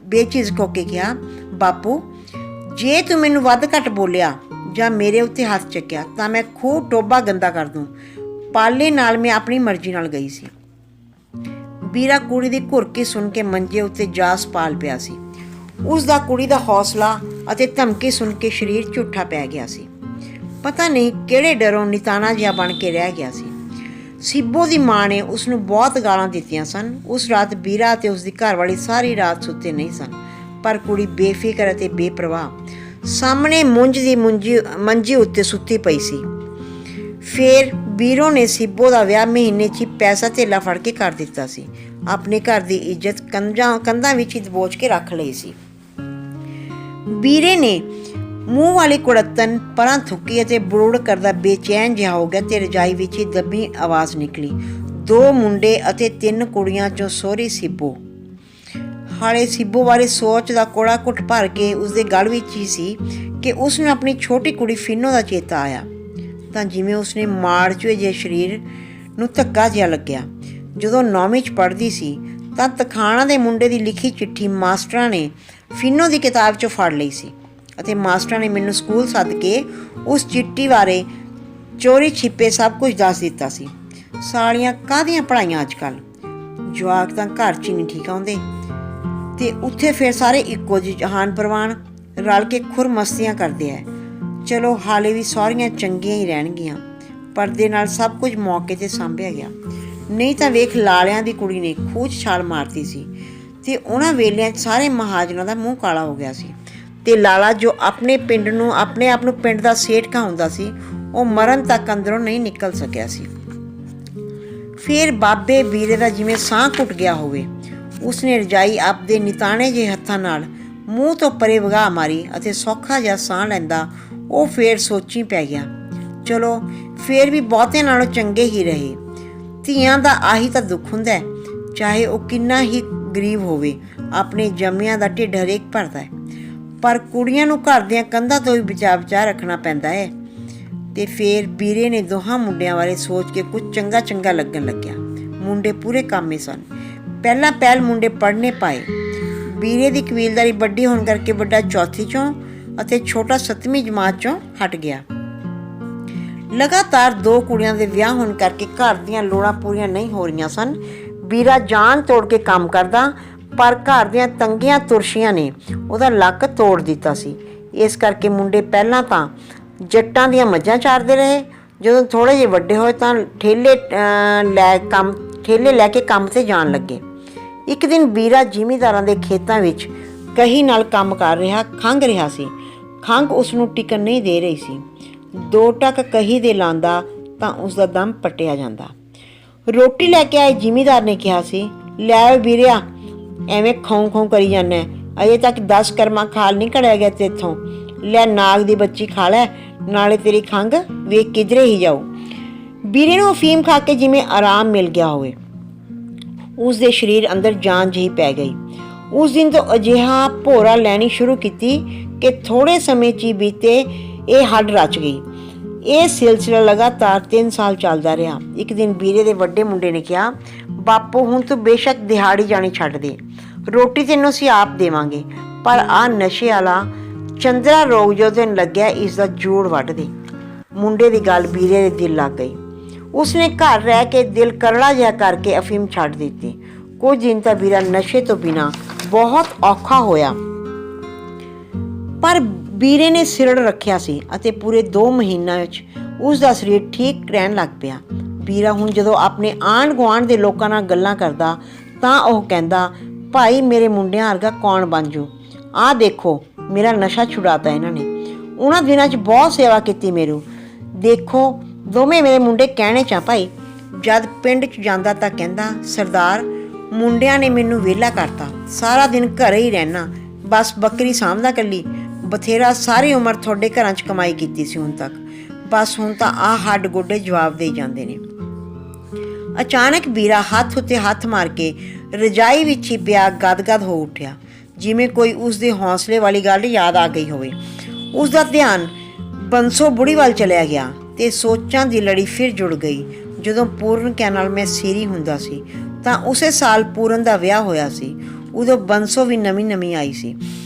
ਬੇਝਿਜਕ ਹੋ ਕੇ ਕਿਹਾ, ਬਾਪੂ ਜੇ ਤੂੰ ਮੈਨੂੰ ਵੱਧ ਘੱਟ ਬੋਲਿਆ ਜਾਂ ਮੇਰੇ ਉੱਤੇ ਹੱਥ ਚੱਕਿਆ ਤਾਂ ਮੈਂ ਖੂਬ ਟੋਬਾ ਗੰਦਾ ਕਰ ਦੂੰ। ਪਾਲੇ ਨਾਲ ਮੈਂ ਆਪਣੀ ਮਰਜ਼ੀ ਨਾਲ ਗਈ ਸੀ। ਵੀਰਾ ਕੁੜੀ ਦੀ ਘੁਰਕੀ ਸੁਣ ਕੇ ਮੰਜੇ ਉੱਤੇ ਜਾਸ ਪਾਲ ਪਿਆ ਸੀ। ਉਸ ਦਾ ਕੁੜੀ ਦਾ ਹੌਸਲਾ ਅਤੇ ਧਮਕੀ ਸੁਣ ਕੇ ਸਰੀਰ ਝੂਠਾ ਪੈ ਗਿਆ ਸੀ। ਪਤਾ ਨਹੀਂ ਕਿਹੜੇ ਡਰੋਂ ਨਿਤਾਣਾ ਜਿਹਾ ਬਣ ਕੇ ਰਹਿ ਗਿਆ ਸੀ। ਸਿੱਬੋ ਦੀ ਮਾਂ ਨੇ ਉਸਨੂੰ ਬਹੁਤ ਗਾਲਾਂ ਦਿੱਤੀਆਂ ਸਨ। ਉਸ ਰਾਤ ਵੀਰਾ ਅਤੇ ਉਸਦੀ ਘਰਵਾਲੀ ਸਾਰੀ ਰਾਤ ਸੁੱਤੇ ਨਹੀਂ ਸਨ, ਪਰ ਕੁੜੀ ਬੇਫਿਕਰ ਅਤੇ ਬੇਪਰਵਾਹ ਸਾਹਮਣੇ ਮੁੰਜ ਦੀ ਮੰਜੀ ਉੱਤੇ ਸੁੱਤੀ ਪਈ ਸੀ। ਫਿਰ ਵੀਰੋ ਨੇ ਸਿੱਬੋ ਦਾ ਵਿਆਹ ਮਹੀਨੇ 'ਚ ਪੈਸਾ ਧੇਲਾ ਫੜ ਕੇ ਕਰ ਦਿੱਤਾ ਸੀ। ਆਪਣੇ ਘਰ ਦੀ ਇੱਜ਼ਤ ਕੰਧਾਂ ਵਿੱਚ ਹੀ ਦਬੋਚ ਕੇ ਰੱਖ ਲਈ ਸੀ। ਵੀਰੇ ਨੇ ਮੂੰਹ ਵਾਲੀ ਕੁੜੱਤਨ ਪਰਾਂ ਥੁੱਕੀ ਅਤੇ ਬਰੋੜ ਕਰਦਾ ਬੇਚੈਨ ਜਿਹਾ ਹੋ ਗਿਆ ਤੇ ਰਜਾਈ ਵਿੱਚ ਹੀ ਦੱਬੀ ਆਵਾਜ਼ ਨਿਕਲੀ, 2 ਮੁੰਡੇ ਅਤੇ 3 ਕੁੜੀਆਂ 'ਚੋਂ ਸਹੁਰੀ ਸਿੱਬੋ। ਹਾਲੇ ਸਿੱਬੋ ਬਾਰੇ ਸੋਚ ਦਾ ਕੋੜਾ ਘੁੱਟ ਭਰ ਕੇ ਉਸਦੇ ਗਲ ਵਿੱਚ ਹੀ ਸੀ ਕਿ ਉਸਨੂੰ ਆਪਣੀ ਛੋਟੀ ਕੁੜੀ ਫਿੰਨੋ ਦਾ ਚੇਤਾ ਆਇਆ ਤਾਂ ਜਿਵੇਂ ਉਸਨੇ ਮਾੜ ਚੂਹੇ ਜਿਹੇ ਸਰੀਰ ਨੂੰ ਧੱਕਾ ਜਿਹਾ ਲੱਗਿਆ। ਜਦੋਂ 9ਵੀਂ 'ਚ ਪੜ੍ਹਦੀ ਸੀ ਤਾਂ ਤਖਾਣਾ ਦੇ ਮੁੰਡੇ ਦੀ ਲਿਖੀ ਚਿੱਠੀ ਮਾਸਟਰਾਂ ਨੇ ਫਿੰਨੋ ਦੀ ਕਿਤਾਬ 'ਚੋਂ ਫੜ ਲਈ ਸੀ ਅਤੇ ਮਾਸਟਰਾਂ ਨੇ ਮੈਨੂੰ ਸਕੂਲ ਸੱਦ ਕੇ ਉਸ ਚਿੱਠੀ ਬਾਰੇ ਚੋਰੀ ਛਿਪੇ ਸਭ ਕੁਝ ਦੱਸ ਦਿੱਤਾ ਸੀ। ਸਾਲੀਆਂ ਕਾਹਦੀਆਂ ਪੜ੍ਹਾਈਆਂ ਅੱਜ ਕੱਲ੍ਹ, ਜਵਾਕ ਤਾਂ ਘਰ 'ਚ ਹੀ ਨਹੀਂ ਠੀਕ ਆਉਂਦੇ ਅਤੇ ਉੱਥੇ ਫਿਰ ਸਾਰੇ ਇੱਕੋ ਜਿਹੇ ਜਹਾਨ ਪ੍ਰਵਾਨ ਰਲ ਕੇ ਖੁਰ ਮਸਤੀਆਂ ਕਰਦੇ ਹੈ। ਚਲੋ ਹਾਲੇ ਵੀ ਸਹੁਰੀਆਂ ਚੰਗੀਆਂ ਹੀ ਰਹਿਣਗੀਆਂ, ਪਰਦੇ ਨਾਲ ਸਭ ਕੁਝ ਮੌਕੇ 'ਤੇ ਸਾਂਭਿਆ ਗਿਆ। ਨਹੀਂ ਤਾਂ ਵੇਖ ਲਾਲਿਆਂ ਦੀ ਕੁੜੀ ਨੇ ਖੂਹ 'ਚ ਛਾਲ ਮਾਰਤੀ ਸੀ ਅਤੇ ਉਹਨਾਂ ਵੇਲਿਆਂ 'ਚ ਸਾਰੇ ਮਹਾਜਨਾਂ ਦਾ ਮੂੰਹ ਕਾਲਾ ਹੋ ਗਿਆ ਸੀ ਅਤੇ ਲਾਲਾ ਜੋ ਆਪਣੇ ਆਪ ਨੂੰ ਪਿੰਡ ਦਾ ਸੇਠ ਕਹਾਉਂਦਾ ਸੀ, ਉਹ ਮਰਨ ਤੱਕ ਅੰਦਰੋਂ ਨਹੀਂ ਨਿਕਲ ਸਕਿਆ ਸੀ। ਫਿਰ ਬਾਬੇ ਵੀਰੇ ਦਾ ਜਿਵੇਂ ਸਾਹ ਘੁੱਟ ਗਿਆ ਹੋਵੇ, ਉਸਨੇ ਰਜਾਈ ਆਪਦੇ ਨਿਤਾਣੇ ਜਿਹੇ ਹੱਥਾਂ ਨਾਲ ਮੂੰਹ ਤੋਂ ਪਰੇ ਵਗਾਹ ਮਾਰੀ ਅਤੇ ਸੌਖਾ ਜਿਹਾ ਸਾਹ ਲੈਂਦਾ ਉਹ ਫੇਰ ਸੋਚੀ ਪੈ ਗਿਆ, ਚਲੋ ਫੇਰ ਵੀ ਬਹੁਤਿਆਂ ਨਾਲੋਂ ਚੰਗੇ ਹੀ ਰਹੇ। ਧੀਆਂ ਦਾ ਆਹੀ ਤਾਂ ਦੁੱਖ ਹੁੰਦਾ, ਚਾਹੇ ਉਹ ਕਿੰਨਾ ਹੀ ਗਰੀਬ ਹੋਵੇ, ਆਪਣੇ ਜੰਮਿਆਂ ਦਾ ਢਿੱਡ ਹਰੇਕ ਭਰਦਾ ਹੈ, ਪਰ ਕੁੜੀਆਂ ਨੂੰ ਘਰ ਦੀਆਂ ਕੰਧਾਂ ਤੋਂ ਵੀ ਬਚਾ ਰੱਖਣਾ ਪੈਂਦਾ ਹੈ। ਅਤੇ ਫਿਰ ਵੀਰੇ ਨੇ ਦੋਹਾਂ ਮੁੰਡਿਆਂ ਬਾਰੇ ਸੋਚ ਕੇ ਕੁਝ ਚੰਗਾ ਲੱਗਣ ਲੱਗਿਆ। ਮੁੰਡੇ ਪੂਰੇ ਕਾਮੇ ਸਨ। ਪਹਿਲ ਮੁੰਡੇ ਪੜ੍ਹਨੇ ਪਾਏ। ਵੀਰੇ ਦੀ ਕਬੀਲਦਾਰੀ ਵੱਡੀ ਹੋਣ ਕਰਕੇ ਵੱਡਾ 4ਥੀ 'ਚੋਂ ਅਤੇ ਛੋਟਾ 7ਵੀਂ ਜਮਾਤ 'ਚੋਂ ਹਟ ਗਿਆ। ਲਗਾਤਾਰ 2 ਕੁੜੀਆਂ ਦੇ ਵਿਆਹ ਹੋਣ ਕਰਕੇ ਘਰ ਦੀਆਂ ਲੋੜਾਂ ਪੂਰੀਆਂ ਨਹੀਂ ਹੋ ਰਹੀਆਂ ਸਨ। ਵੀਰਾ ਜਾਨ ਤੋੜ ਕੇ ਕੰਮ ਕਰਦਾ, ਪਰ ਘਰ ਦੀਆਂ ਤੰਗੀਆਂ ਤੁਰਸ਼ੀਆਂ ਨੇ ਉਹਦਾ ਲੱਕ ਤੋੜ ਦਿੱਤਾ ਸੀ। ਇਸ ਕਰਕੇ ਮੁੰਡੇ ਪਹਿਲਾਂ ਤਾਂ ਜੱਟਾਂ ਦੀਆਂ ਮੱਝਾਂ ਚਾਰਦੇ ਰਹੇ। ਜਦੋਂ ਥੋੜ੍ਹੇ ਜਿਹੇ ਵੱਡੇ ਹੋਏ ਤਾਂ ਠੇਲੇ ਲੈ ਕੇ ਕੰਮ 'ਤੇ ਜਾਣ ਲੱਗੇ। ਇੱਕ ਦਿਨ ਵੀਰਾ ਜ਼ਿਮੀਂਦਾਰਾਂ ਦੇ ਖੇਤਾਂ ਵਿੱਚ ਕਹੀ ਨਾਲ ਕੰਮ ਕਰ ਖੰਘ ਰਿਹਾ ਸੀ। ਖੰਘ ਉਸ ਨੂੰ ਟਿਕਣ ਨਹੀਂ ਦੇ ਰਹੀ ਸੀ। 2 ਟੱਕ ਕਹੀ ਦੇ ਲਾਂਦਾ ਤਾਂ ਉਸਦਾ ਦਮ ਪੱਟਿਆ ਜਾਂਦਾ। ਰੋਟੀ ਲੈ ਕੇ ਆਏ ਜ਼ਿਮੀਂਦਾਰ ਨੇ ਕਿਹਾ ਸੀ, ਲੈ ਵੀਰਿਆ, ਐਵੇਂ ਖਾਉਂ ਖਾਉਂ ਕਰੀ ਜਾਂਦਾ, ਅਜੇ ਤੱਕ 10 ਕਰਮਾਂ ਖਾਲ ਨਹੀਂ ਘੜਿਆ ਗਿਆ ਤੇਥੋਂ। ਲੈ ਨਾਗ ਦੀ ਬੱਚੀ ਖਾ ਲੈ, ਨਾਲੇ ਤੇਰੀ ਖੰਘ ਵੇਖ ਕਿਧਰੇ ਹੀ ਜਾਊ। ਵੀਰੇ ਨੂੰ ਅਫੀਮ ਖਾ ਕੇ ਜਿਵੇਂ ਆਰਾਮ ਮਿਲ ਗਿਆ ਹੋਵੇ। ਉਸ ਦੇ ਸਰੀਰ ਅੰਦਰ ਜਾਨ ਜਿਹੀ ਪੈ ਗਈ। ਉਸ ਦਿਨ ਤੋਂ ਅਜਿਹਾ ਭੋਰਾ ਲੈਣੀ ਸ਼ੁਰੂ ਕੀਤੀ ਕਿ ਥੋੜ੍ਹੇ ਸਮੇਂ 'ਚ ਹੀ ਬੀਤੇ ਇਹ ਹੱਡ ਰਚ ਗਈ। ਇਹ ਸਿਲਸਿਲਾ ਲਗਾਤਾਰ 3 ਸਾਲ ਚੱਲਦਾ ਰਿਹਾ। ਇੱਕ ਦਿਨ ਵੀਰੇ ਦੇ ਵੱਡੇ ਮੁੰਡੇ ਨੇ ਕਿਹਾ, ਬਾਪੂ ਹੁਣ ਤੂੰ ਬੇਸ਼ੱਕ ਦਿਹਾੜੀ ਜਾਣੀ ਛੱਡ ਦੇ, ਰੋਟੀ ਤੈਨੂੰ ਅਸੀਂ ਆਪ ਦੇਵਾਂਗੇ, ਪਰ ਆਹ ਨਸ਼ੇ ਵਾਲਾ ਚੰਦਰਾ ਰੋਗ ਜੋ ਤੈਨੂੰ ਲੱਗਿਆ, ਇਸ ਦਾ ਜੋੜ ਵੱਢ ਦੇ। ਮੁੰਡੇ ਦੀ ਗੱਲ ਵੀਰੇ ਦੇ ਦਿਲ ਲੱਗ ਗਈ। ਉਸਨੇ ਘਰ ਰਹਿ ਕੇ ਦਿਲ ਕਰੜਾ ਜਿਹਾ ਕਰਕੇ ਅਫੀਮ ਛੱਡ ਦਿੱਤੀ। ਕੁਝ ਦਿਨ ਤਾਂ ਵੀਰਾ ਨਸ਼ੇ ਤੋਂ ਬਿਨਾਂ ਬਹੁਤ ਔਖਾ ਹੋਇਆ, ਪਰ ਵੀਰੇ ਨੇ ਸਿਰੜ ਰੱਖਿਆ ਸੀ ਅਤੇ ਪੂਰੇ 2 ਮਹੀਨਿਆਂ ਵਿੱਚ ਉਸ ਦਾ ਸਰੀਰ ਠੀਕ ਰਹਿਣ ਲੱਗ ਪਿਆ। ਵੀਰਾ ਹੁਣ ਜਦੋਂ ਆਪਣੇ ਆਂਢ ਗੁਆਂਢ ਦੇ ਲੋਕਾਂ ਨਾਲ ਗੱਲਾਂ ਕਰਦਾ ਤਾਂ ਉਹ ਕਹਿੰਦਾ, ਭਾਈ ਮੇਰੇ ਮੁੰਡਿਆਂ ਵਰਗਾ ਕੌਣ ਬਣ ਜੂ, ਆਹ ਦੇਖੋ ਮੇਰਾ ਨਸ਼ਾ ਛੁਡਾਤਾ ਇਹਨਾਂ ਨੇ, ਉਹਨਾਂ ਦਿਨਾਂ 'ਚ ਬਹੁਤ ਸੇਵਾ ਕੀਤੀ ਮੇਰੂ। ਦੇਖੋ ਦੋਵੇਂ ਮੇਰੇ ਮੁੰਡੇ ਕਹਿਣੇ 'ਚ ਆ ਭਾਈ। ਜਦ ਪਿੰਡ 'ਚ ਜਾਂਦਾ ਤਾਂ ਕਹਿੰਦਾ, ਸਰਦਾਰ ਮੁੰਡਿਆਂ ਨੇ ਮੈਨੂੰ ਵਿਹਲਾ ਕਰਤਾ, ਸਾਰਾ ਦਿਨ ਘਰੇ ਹੀ ਰਹਿਣਾ, ਬਸ ਬੱਕਰੀ ਸਾਂਭਦਾ ਇਕੱਲੀ, ਬਥੇਰਾ ਸਾਰੀ ਉਮਰ ਤੁਹਾਡੇ ਘਰਾਂ 'ਚ ਕਮਾਈ ਕੀਤੀ ਸੀ ਹੁਣ ਤੱਕ, ਬਸ ਹੁਣ ਤਾਂ ਆਹ ਹੱਡ ਗੋਡੇ ਜਵਾਬ ਦੇ ਜਾਂਦੇ ਨੇ। ਅਚਾਨਕ ਵੀਰਾ ਹੱਥ ਉੱਤੇ ਹੱਥ ਮਾਰ ਕੇ ਰਜਾਈ ਵਿੱਚ ਹੀ ਪਿਆ ਗਦਗਦ ਹੋ ਉੱਠਿਆ, ਜਿਵੇਂ ਕੋਈ ਉਸਦੇ ਹੌਸਲੇ ਵਾਲੀ ਗੱਲ ਯਾਦ ਆ ਗਈ ਹੋਵੇ। ਉਸਦਾ ਧਿਆਨ ਬੰਸੋ ਬੁੜੀ ਵੱਲ ਚਲਿਆ ਗਿਆ ਤੇ ਸੋਚਾਂ ਦੀ ਲੜੀ ਫਿਰ ਜੁੜ ਗਈ। ਜਦੋਂ ਪੂਰਨ ਕਹਿ ਨਾਲ ਮੈਂ ਸੀਰੀ ਹੁੰਦਾ ਸੀ ਤਾਂ ਉਸੇ ਸਾਲ ਪੂਰਨ ਦਾ ਵਿਆਹ ਹੋਇਆ ਸੀ। ਉਦੋਂ ਬੰਸੋ ਵੀ ਨਵੀਂ ਆਈ ਸੀ।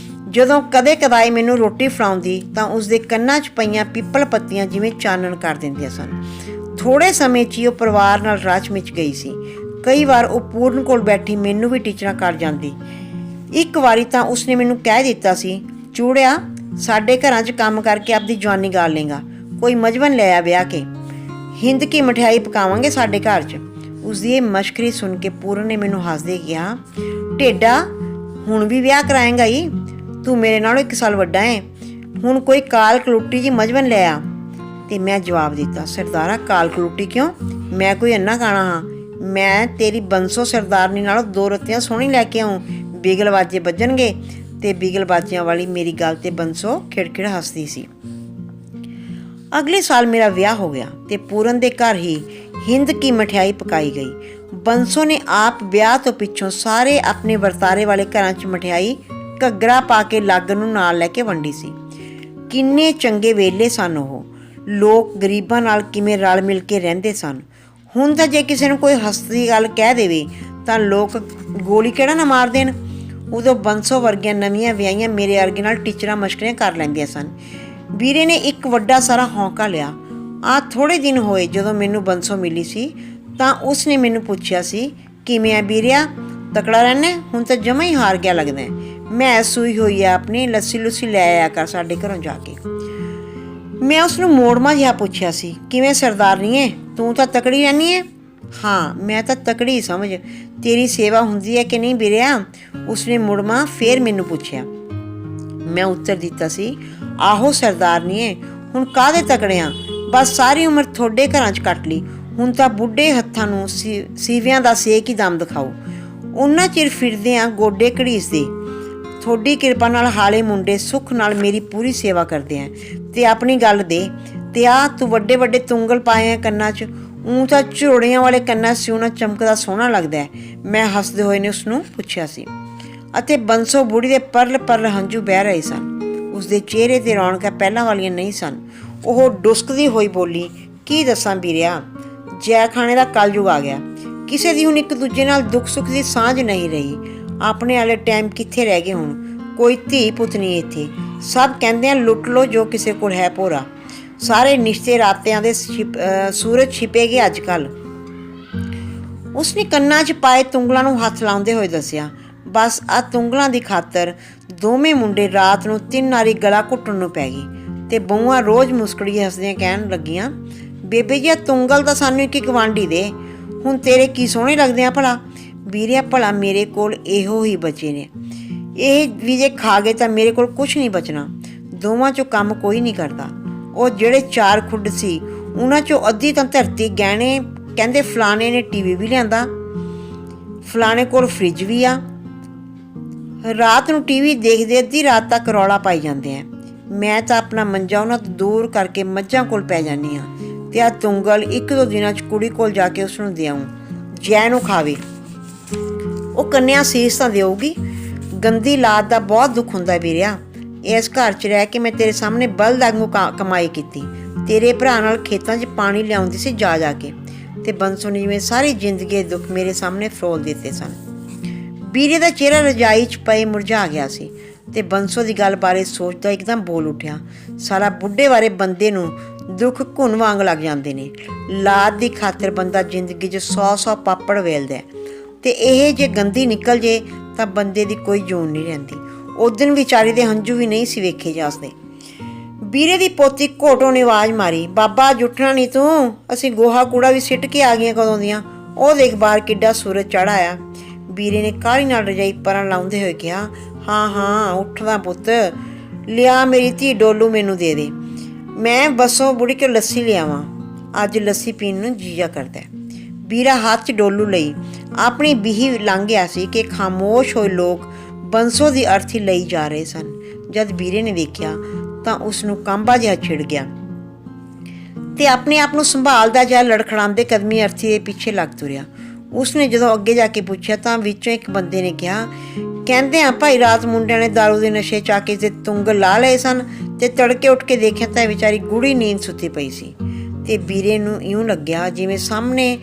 ਜਦੋਂ ਕਦੇ ਕਦਾਈ ਮੈਨੂੰ ਰੋਟੀ ਫੜਾਉਂਦੀ ਤਾਂ ਉਸਦੇ ਕੰਨਾਂ 'ਚ ਪਈਆਂ ਪਿੱਪਲ ਪੱਤੀਆਂ ਜਿਵੇਂ ਚਾਨਣ ਕਰ ਦਿੰਦੀਆਂ ਸਨ। ਥੋੜ੍ਹੇ ਸਮੇਂ 'ਚ ਹੀ ਉਹ ਪਰਿਵਾਰ ਨਾਲ ਰਚ ਮਿਚ ਗਈ ਸੀ। ਕਈ ਵਾਰ ਉਹ ਪੂਰਨ ਕੋਲ ਬੈਠੀ ਮੈਨੂੰ ਵੀ ਟੀਚਰਾਂ ਕਰ ਜਾਂਦੀ। ਇੱਕ ਵਾਰੀ ਤਾਂ ਉਸਨੇ ਮੈਨੂੰ ਕਹਿ ਦਿੱਤਾ ਸੀ, ਚੂੜਿਆ ਸਾਡੇ ਘਰਾਂ 'ਚ ਕੰਮ ਕਰਕੇ ਆਪਦੀ ਜਵਾਨੀ ਗਾਲ ਲੇਗਾ, ਕੋਈ ਮਜਬਨ ਲੈ ਆ ਵਿਆਹ ਕੇ, ਹਿੰਦ ਕੀ ਮਠਿਆਈ ਪਕਾਵਾਂਗੇ ਸਾਡੇ ਘਰ 'ਚ। ਉਸਦੀ ਇਹ ਮਸ਼ਕਰੀ ਸੁਣ ਕੇ ਪੂਰਨ ਨੇ ਮੈਨੂੰ ਹੱਸਦੇ ਕਿਹਾ, ਢੇਡਾ ਹੁਣ ਵੀ ਵਿਆਹ ਕਰਾਏਂਗਾ ਹੀ, ਤੂੰ ਮੇਰੇ ਨਾਲੋਂ 1 ਸਾਲ ਵੱਡਾ ਹੈ, ਹੁਣ ਕੋਈ ਕਾਲ ਕਲੂਟੀ ਜੀ ਮਜਬਨ ਲੈ ਆ। ਤੇ ਮੈਂ ਜਵਾਬ ਦਿੱਤਾ, ਸਰਦਾਰਾ ਕਾਲ ਕਲੂਟੀ ਕਿਉਂ, ਮੈਂ ਕੋਈ ਅੰਨਾ ਖਾਣਾ ਹਾਂ, ਮੈਂ ਤੇਰੀ ਬੰਸੋ ਸਰਦਾਰਨੀ ਨਾਲੋਂ 2 ਰੱਤੀਆਂ ਸੋਹਣੀ ਲੈ ਕੇ ਆਊਂ, ਬਿਗਲ ਬਾਜੇ ਵੱਜਣਗੇ। ਤੇ ਬਿਗਲ ਬਾਜਿਆਂ ਵਾਲੀ ਮੇਰੀ ਗੱਲ ਤੇ ਬੰਸੋ ਖਿੜਖਿੜ ਹੱਸਦੀ ਸੀ। ਅਗਲੇ ਸਾਲ ਮੇਰਾ ਵਿਆਹ ਹੋ ਗਿਆ ਤੇ ਪੂਰਨ ਦੇ ਘਰ ਹੀ ਹਿੰਦ ਕੀ ਮਠਿਆਈ ਪਕਾਈ ਗਈ। ਬੰਸੋ ਨੇ ਆਪ ਵਿਆਹ ਤੋਂ ਪਿੱਛੋਂ ਸਾਰੇ ਆਪਣੇ ਵਰਤਾਰੇ ਵਾਲੇ ਘਰਾਂ 'ਚ ਮਠਿਆਈ ਘੱਗਰਾ ਪਾ ਕੇ ਲਾਗਣ ਨੂੰ ਨਾਲ ਲੈ ਕੇ ਵੰਡੀ ਸੀ। ਕਿੰਨੇ ਚੰਗੇ ਵੇਲੇ ਸਨ ਉਹ, ਲੋਕ ਗਰੀਬਾਂ ਨਾਲ ਕਿਵੇਂ ਰਲ ਮਿਲ ਕੇ ਰਹਿੰਦੇ ਸਨ। ਹੁਣ ਤਾਂ ਜੇ ਕਿਸੇ ਨੂੰ ਕੋਈ ਹੱਸਦੀ ਗੱਲ ਕਹਿ ਦੇਵੇ ਤਾਂ ਲੋਕ ਗੋਲੀ ਕਿਹੜਾ ਨਾ ਮਾਰ ਦੇਣ। ਉਦੋਂ ਬੰਸੋ ਵਰਗੀਆਂ ਨਵੀਆਂ ਵਿਆਹੀਆਂ ਮੇਰੇ ਵਰਗੇ ਨਾਲ ਟੀਚਰਾਂ ਮਸ਼ਕਰੀਆਂ ਕਰ ਲੈਂਦੀਆਂ ਸਨ। ਵੀਰੇ ਨੇ ਇੱਕ ਵੱਡਾ ਸਾਰਾ ਹੌਂਕਾ ਲਿਆ। ਆਹ ਥੋੜ੍ਹੇ ਦਿਨ ਹੋਏ ਜਦੋਂ ਮੈਨੂੰ ਬੰਸੋ ਮਿਲੀ ਸੀ ਤਾਂ ਉਸਨੇ ਮੈਨੂੰ ਪੁੱਛਿਆ ਸੀ, ਕਿਵੇਂ ਆ ਵੀਰਿਆ, ਤਕੜਾ ਰਹਿਣਾ, ਹੁਣ ਤਾਂ ਜਮਾਂ ਹੀ ਹਾਰ ਗਿਆ ਲੱਗਦਾ, ਮੈਂ ਸੂਈ ਹੋਈ ਆ ਆਪਣੀ, ਲੱਸੀ ਲੁੱਸੀ ਲੈ ਆਇਆ ਕਰ ਸਾਡੇ ਘਰੋਂ ਜਾ ਕੇ। ਮੈਂ ਉਸਨੂੰ ਮੋੜਮਾ ਜਿਹਾ ਪੁੱਛਿਆ ਸੀ, ਕਿਵੇਂ ਸਰਦਾਰਨੀਏ, ਤੂੰ ਤਾਂ ਤਕੜੀ ਰਹਿੰਦੀ ਹੈ। ਹਾਂ ਮੈਂ ਤਾਂ ਤਕੜੀ ਸਮਝ, ਤੇਰੀ ਸੇਵਾ ਹੁੰਦੀ ਹੈ ਕਿ ਨਹੀਂ ਵੀਰਿਆ, ਉਸਨੇ ਮੁੜਮਾ ਫੇਰ ਮੈਨੂੰ ਪੁੱਛਿਆ। ਮੈਂ ਉੱਤਰ ਦਿੱਤਾ ਸੀ, ਆਹੋ ਸਰਦਾਰਨੀਏ, ਹੁਣ ਕਾਹਦੇ ਤਕੜਿਆਂ, ਬਸ ਸਾਰੀ ਉਮਰ ਤੁਹਾਡੇ ਘਰਾਂ 'ਚ ਕੱਟ ਲਈ, ਹੁਣ ਤਾਂ ਬੁੱਢੇ ਹੱਥਾਂ ਨੂੰ ਸੀਵਿਆਂ ਦਾ ਸੇਕ ਹੀ ਦਮ ਦਿਖਾਓ, ਉਹਨਾਂ ਚਿਰ ਫਿਰਦੇ ਆ ਗੋਡੇ ਘੜੀਸਦੇ। ਤੁਹਾਡੀ ਕਿਰਪਾ ਨਾਲ ਹਾਲੇ ਮੁੰਡੇ ਸੁੱਖ ਨਾਲ ਮੇਰੀ ਪੂਰੀ ਸੇਵਾ ਕਰਦੇ ਆ ਤੇ ਆਪਣੀ ਗੱਲ ਦੇ। ਤੇ ਆ ਤੂੰ ਵੱਡੇ ਵੱਡੇ ਤੁੰਗਲ ਪਾਏ ਆ ਕੰਨਾਂ 'ਚ, ਊਂ ਤਾਂ ਝੋੜੀਆਂ ਵਾਲੇ ਕੰਨਾਂ ਸਿਉਣਾ ਚਮਕਦਾ ਸੋਹਣਾ ਲੱਗਦਾ ਹੈ, ਮੈਂ ਹੱਸਦੇ ਹੋਏ ਨੇ ਉਸਨੂੰ ਪੁੱਛਿਆ ਸੀ। ਅਤੇ ਬੰਸੋ ਬੁੜੀ ਦੇ ਪਰਲ ਹੰਝੂ ਬਹਿ ਰਹੇ ਸਨ। ਉਸਦੇ ਚਿਹਰੇ 'ਤੇ ਰੌਣਕਾਂ ਪਹਿਲਾਂ ਵਾਲੀਆਂ ਨਹੀਂ ਸਨ। ਉਹ ਡੁਸਕਦੀ ਹੋਈ ਬੋਲੀ, ਕੀ ਦੱਸਾਂ ਵੀਰਿਆ, ਜੈ ਖਾਣੇ ਦਾ ਕਲਯੁਗ ਆ ਗਿਆ, ਕਿਸੇ ਦੀ ਹੁਣ ਇੱਕ ਦੂਜੇ ਨਾਲ ਦੁੱਖ ਸੁੱਖ ਦੀ ਸਾਂਝ ਨਹੀਂ ਰਹੀ। ਆਪਣੇ ਵਾਲੇ ਟਾਈਮ ਕਿੱਥੇ ਰਹਿ ਗਏ ਹੁਣ, ਕੋਈ ਧੀ ਪੁੱਤ ਨਹੀਂ ਇੱਥੇ, ਸਭ ਕਹਿੰਦੇ ਆ ਲੁੱਟ ਲਓ ਜੋ ਕਿਸੇ ਕੋਲ ਹੈ ਭੋਰਾ, ਸਾਰੇ ਨਿਸ਼ਚੇ ਰਾਤਿਆਂ ਦੇ ਸੂਰਜ ਛਿਪੇ ਗਏ ਅੱਜ ਕੱਲ੍ਹ। ਉਸਨੇ ਕੰਨਾਂ 'ਚ ਪਾਏ ਤੁੰਗਲਾਂ ਨੂੰ ਹੱਥ ਲਾਉਂਦੇ ਹੋਏ ਦੱਸਿਆ, ਬਸ ਆ ਤੁੰਗਲਾਂ ਦੀ ਖਾਤਰ ਦੋਵੇਂ ਮੁੰਡੇ ਰਾਤ ਨੂੰ 3 ਵਾਰੀ ਗਲਾ ਘੁੱਟਣ ਨੂੰ ਪੈ ਗਏ ਤੇ ਬਹੂਆਂ ਰੋਜ਼ ਮੁਸਕੜੀ ਹੱਸਦੀਆਂ ਕਹਿਣ ਲੱਗੀਆਂ, ਬੇਬੇ ਜੀ ਤੁੰਗਲ ਤਾਂ ਸਾਨੂੰ ਇੱਕ ਗਵਾਂਢੀ ਦੇ, ਹੁਣ ਤੇਰੇ ਕੀ ਸੋਹਣੇ ਲੱਗਦੇ ਆ ਭਲਾ। ਵੀਰਿਆ ਭਲਾ ਮੇਰੇ ਕੋਲ ਇਹੋ ਹੀ ਬਚੇ ਨੇ, ਇਹ ਵੀ ਜੇ ਖਾ ਗਏ ਤਾਂ ਮੇਰੇ ਕੋਲ ਕੁਛ ਨਹੀਂ ਬਚਣਾ। ਦੋਵਾਂ 'ਚੋਂ ਕੰਮ ਕੋਈ ਨਹੀਂ ਕਰਦਾ। ਉਹ ਜਿਹੜੇ 4 ਖੁੱਡ ਸੀ ਉਹਨਾਂ 'ਚੋਂ ਅੱਧੀ ਤਾਂ ਧਰਤੀ ਗਹਿਣੇ, ਕਹਿੰਦੇ ਫਲਾਣੇ ਨੇ ਟੀਵੀ ਵੀ ਲਿਆਂਦਾ, ਫਲਾਣੇ ਕੋਲ ਫਰਿੱਜ ਵੀ ਆ। ਰਾਤ ਨੂੰ ਟੀਵੀ ਦੇਖਦੇ ਅੱਧੀ ਰਾਤ ਤੱਕ ਰੌਲਾ ਪਾਈ ਜਾਂਦੇ ਆ। ਮੈਂ ਤਾਂ ਆਪਣਾ ਮੰਜਾ ਉਹਨਾਂ ਤੋਂ ਦੂਰ ਕਰਕੇ ਮੱਝਾਂ ਕੋਲ ਪੈ ਜਾਂਦੀ ਹਾਂ ਤੇ ਆ ਤੁੰਗਲ 1-2 ਦਿਨਾਂ 'ਚ ਕੁੜੀ ਕੋਲ ਜਾ ਕੇ ਉਸਨੂੰ ਦਿਆਉਂ, ਜੈ ਨੂੰ ਖਾਵੇ। ਉਹ ਕੰਨਿਆ ਸੀਸ ਤਾਂ ਦੇਊਗੀ। ਗੰਦੀ ਲਾਤ ਦਾ ਬਹੁਤ ਦੁੱਖ ਹੁੰਦਾ ਵੀਰਿਆ। ਇਸ ਘਰ 'ਚ ਰਹਿ ਕੇ ਮੈਂ ਤੇਰੇ ਸਾਹਮਣੇ ਬਲਦ ਵਾਂਗੂ ਕਮਾਈ ਕੀਤੀ, ਤੇਰੇ ਭਰਾ ਨਾਲ ਖੇਤਾਂ 'ਚ ਪਾਣੀ ਲਿਆਉਂਦੀ ਸੀ ਜਾ ਕੇ, ਤੇ ਬੰਸੋ ਨੇ ਜਿਵੇਂ ਸਾਰੀ ਜ਼ਿੰਦਗੀ ਦੇ ਦੁੱਖ ਮੇਰੇ ਸਾਹਮਣੇ ਫਰੋਲ ਦਿੱਤੇ ਸਨ। ਵੀਰੇ ਦਾ ਚਿਹਰਾ ਰਜਾਈ 'ਚ ਪਏ ਮੁਰਝਾ ਗਿਆ ਸੀ ਤੇ ਬੰਸੋ ਦੀ ਗੱਲ ਬਾਰੇ ਸੋਚਦਾ ਇੱਕਦਮ ਬੋਲ ਉੱਠਿਆ, ਸਾਲਾ ਬੁੱਢੇ ਬਾਰੇ ਬੰਦੇ ਨੂੰ ਦੁੱਖ ਘੁਣ ਵਾਂਗ ਲੱਗ ਜਾਂਦੇ ਨੇ। ਲਾਤ ਦੀ ਖਾਤਰ ਬੰਦਾ ਜ਼ਿੰਦਗੀ 'ਚ 100 ਪਾਪੜ ਵੇਲਦਾ ਤੇ ਇਹ ਜੇ ਗੰਦੀ ਨਿਕਲ ਜੇ ਤਾਂ ਬੰਦੇ ਦੀ ਕੋਈ ਜੂਨ ਨਹੀਂ ਰਹਿੰਦੀ। ਉਸ ਦਿਨ ਵਿਚਾਰੀ ਦੇ ਹੰਝੂ ਵੀ ਨਹੀਂ ਸੀ ਵੇਖੇ ਜਾਂਦੇ। ਵੀਰੇ ਦੀ ਪੋਤੀ ਘੋਟੋ ਨੇ ਆਵਾਜ਼ ਮਾਰੀ, ਬਾਬਾ ਜੁੱਠਣਾ ਨਹੀਂ ਤੂੰ, ਅਸੀਂ ਗੋਹਾ ਕੂੜਾ ਵੀ ਸਿੱਟ ਕੇ ਆ ਗਈਆਂ ਕਦੋਂ ਦੀਆਂ। ਉਹ ਦੇਖ ਬਾਹਰ ਕਿੱਡਾ ਸੂਰਜ ਚੜ੍ਹ ਆਇਆ। ਵੀਰੇ ਨੇ ਕਾਹਲੀ ਨਾਲ ਰਜਾਈ ਪਰਾਂ ਲਾਉਂਦੇ ਹੋਏ ਕਿਹਾ, ਹਾਂ ਉੱਠਦਾ ਪੁੱਤ, ਲਿਆ ਮੇਰੀ ਧੀ ਡੋਲੂ ਮੈਨੂੰ ਦੇ ਦੇ, ਮੈਂ ਬੱਸੋਂ ਬੁੜੀ ਕੇ ਲੱਸੀ ਲਿਆਵਾਂ, ਅੱਜ ਲੱਸੀ ਪੀਣ ਨੂੰ ਜੀਆ ਕਰਦਾ। ਵੀਰਾ ਹੱਥ 'ਚ ਡੋਲੂ ਲਈ ਆਪਣੀ ਬੀਹੀ ਲੰਘ ਗਿਆ ਸੀ ਕਿ ਖਾਮੋਸ਼ ਹੋਏ ਲੋਕ ਬੰਸੋ ਦੀ ਅਰਥੀ ਲਈ ਜਾ ਰਹੇ ਸਨ। ਜਦ ਵੀਰੇ ਨੇ ਵੇਖਿਆ ਤਾਂ ਉਸਨੂੰ ਕਾਂਬਾ ਜਿਹਾ ਛਿੜ ਗਿਆ ਤੇ ਆਪਣੇ ਆਪ ਨੂੰ ਸੰਭਾਲਦਾ ਜਿਹਾ ਲੜਖੜਾਉਂਦੇ ਕਦਮੀ ਅਰਥੀ ਦੇ ਪਿੱਛੇ ਲੱਗ ਤੁਰਿਆ। ਉਸਨੇ ਜਦੋਂ ਅੱਗੇ ਜਾ ਕੇ ਪੁੱਛਿਆ ਤਾਂ ਵਿੱਚੋਂ ਇੱਕ ਬੰਦੇ ਨੇ ਕਿਹਾ, ਕਹਿੰਦੇ ਆ ਭਾਈ ਰਾਤ ਮੁੰਡਿਆਂ ਨੇ ਦਾਰੂ ਦੇ ਨਸ਼ੇ 'ਚ ਆ ਕੇ ਤੇ ਤੁੰਗਲ ਲਾ ਲਏ ਸਨ ਤੇ ਤੜਕੇ ਉੱਠ ਕੇ ਦੇਖਿਆ ਤਾਂ ਵਿਚਾਰੀ ਗੂੜੀ ਨੀਂਦ ਸੁੱਤੀ ਪਈ ਸੀ। ਤੇ ਵੀਰੇ ਨੂੰ ਇਉਂ ਲੱਗਿਆ ਜਿਵੇਂ ਸਾਹਮਣੇ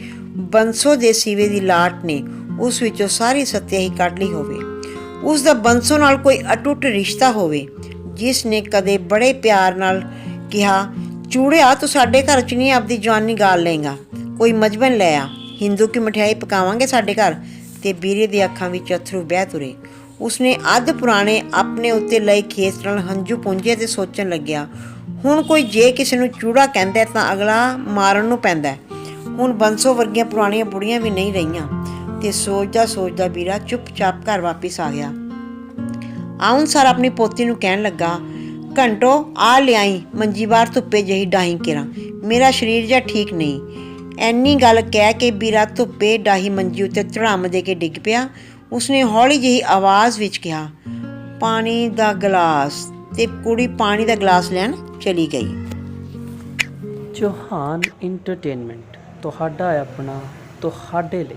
ਬੰਸੋ ਦੇ ਸੀਵੇ ਦੀ ਲਾਟ ਨੇ ਉਸ ਵਿੱਚੋਂ ਸਾਰੀ ਸੱਤਿਆਹੀ ਕੱਢ ਲਈ ਹੋਵੇ। ਉਸ ਦਾ ਬੰਸੋ ਨਾਲ ਕੋਈ ਅਟੁੱਟ ਰਿਸ਼ਤਾ ਹੋਵੇ, ਜਿਸ ਨੇ ਕਦੇ ਬੜੇ ਪਿਆਰ ਨਾਲ ਕਿਹਾ, ਚੂੜਿਆ ਤੂੰ ਸਾਡੇ ਘਰ 'ਚ ਨਹੀਂ ਆਪਦੀ ਜਵਾਨੀ ਗਾਲ ਲਏਗਾ, ਕੋਈ ਮਜਬਨ ਲੈ ਆ, ਹਿੰਦੂ ਕੀ ਮਠਿਆਈ ਪਕਾਵਾਂਗੇ ਸਾਡੇ ਘਰ। ਤੇ ਵੀਰੇ ਦੀ ਅੱਖਾਂ ਵਿੱਚ ਅਥਰੂ ਬਹਿ ਤੁਰੇ। ਉਸਨੇ ਅੱਧ ਪੁਰਾਣੇ ਆਪਣੇ ਉੱਤੇ ਲਏ ਖੇਸ ਨਾਲ ਹੰਝੂ ਪੂੰਝੇ ਤੇ ਸੋਚਣ ਲੱਗਿਆ, ਹੁਣ ਕੋਈ ਜੇ ਕਿਸੇ ਨੂੰ ਚੂੜਾ ਕਹਿੰਦਾ ਤਾਂ ਅਗਲਾ ਮਾਰਨ ਨੂੰ ਪੈਂਦਾ। ਹੁਣ ਬੰਸੋ ਵਰਗੀਆਂ ਪੁਰਾਣੀਆਂ ਬੁੜੀਆਂ ਵੀ ਨਹੀਂ ਰਹੀਆਂ। ਤੇ ਸੋਚਦਾ ਵੀਰਾ ਚੁੱਪਚਾਪ ਘਰ ਵਾਪਿਸ ਆ ਗਿਆ। ਆਉਣ ਸਾਰ ਆਪਣੀ ਪੋਤੀ ਨੂੰ ਕਹਿਣ ਲੱਗਾ, ਘੰਟੋ ਆ ਲਿਆਈ ਮੰਜੀ ਬਾਹਰ ਧੁੱਪੇ ਜਿਹੀ ਡਾਹੀ ਕੇਰਾਂ, ਮੇਰਾ ਸਰੀਰ ਜਿਹਾ ਠੀਕ ਨਹੀਂ। ਐਨੀ ਗੱਲ ਕਹਿ ਕੇ ਵੀਰਾ ਧੁੱਪੇ ਡਾਹੀ ਮੰਜੀ ਉੱਤੇ ਧੜਾਮ ਦੇ ਕੇ ਡਿੱਗ ਪਿਆ। ਉਸਨੇ ਹੌਲੀ ਜਿਹੀ ਆਵਾਜ਼ ਵਿੱਚ ਕਿਹਾ, ਪਾਣੀ ਦਾ ਗਲਾਸ, ਤੇ ਕੁੜੀ ਪਾਣੀ ਦਾ ਗਲਾਸ ਲੈਣ ਚਲੀ ਗਈ। ਚੌਹਾਨ ਇੰਟਰਟੇਨਮੈਂਟ ਤੁਹਾਡਾ ਆਪਣਾ, ਤੁਹਾਡੇ ਲਈ।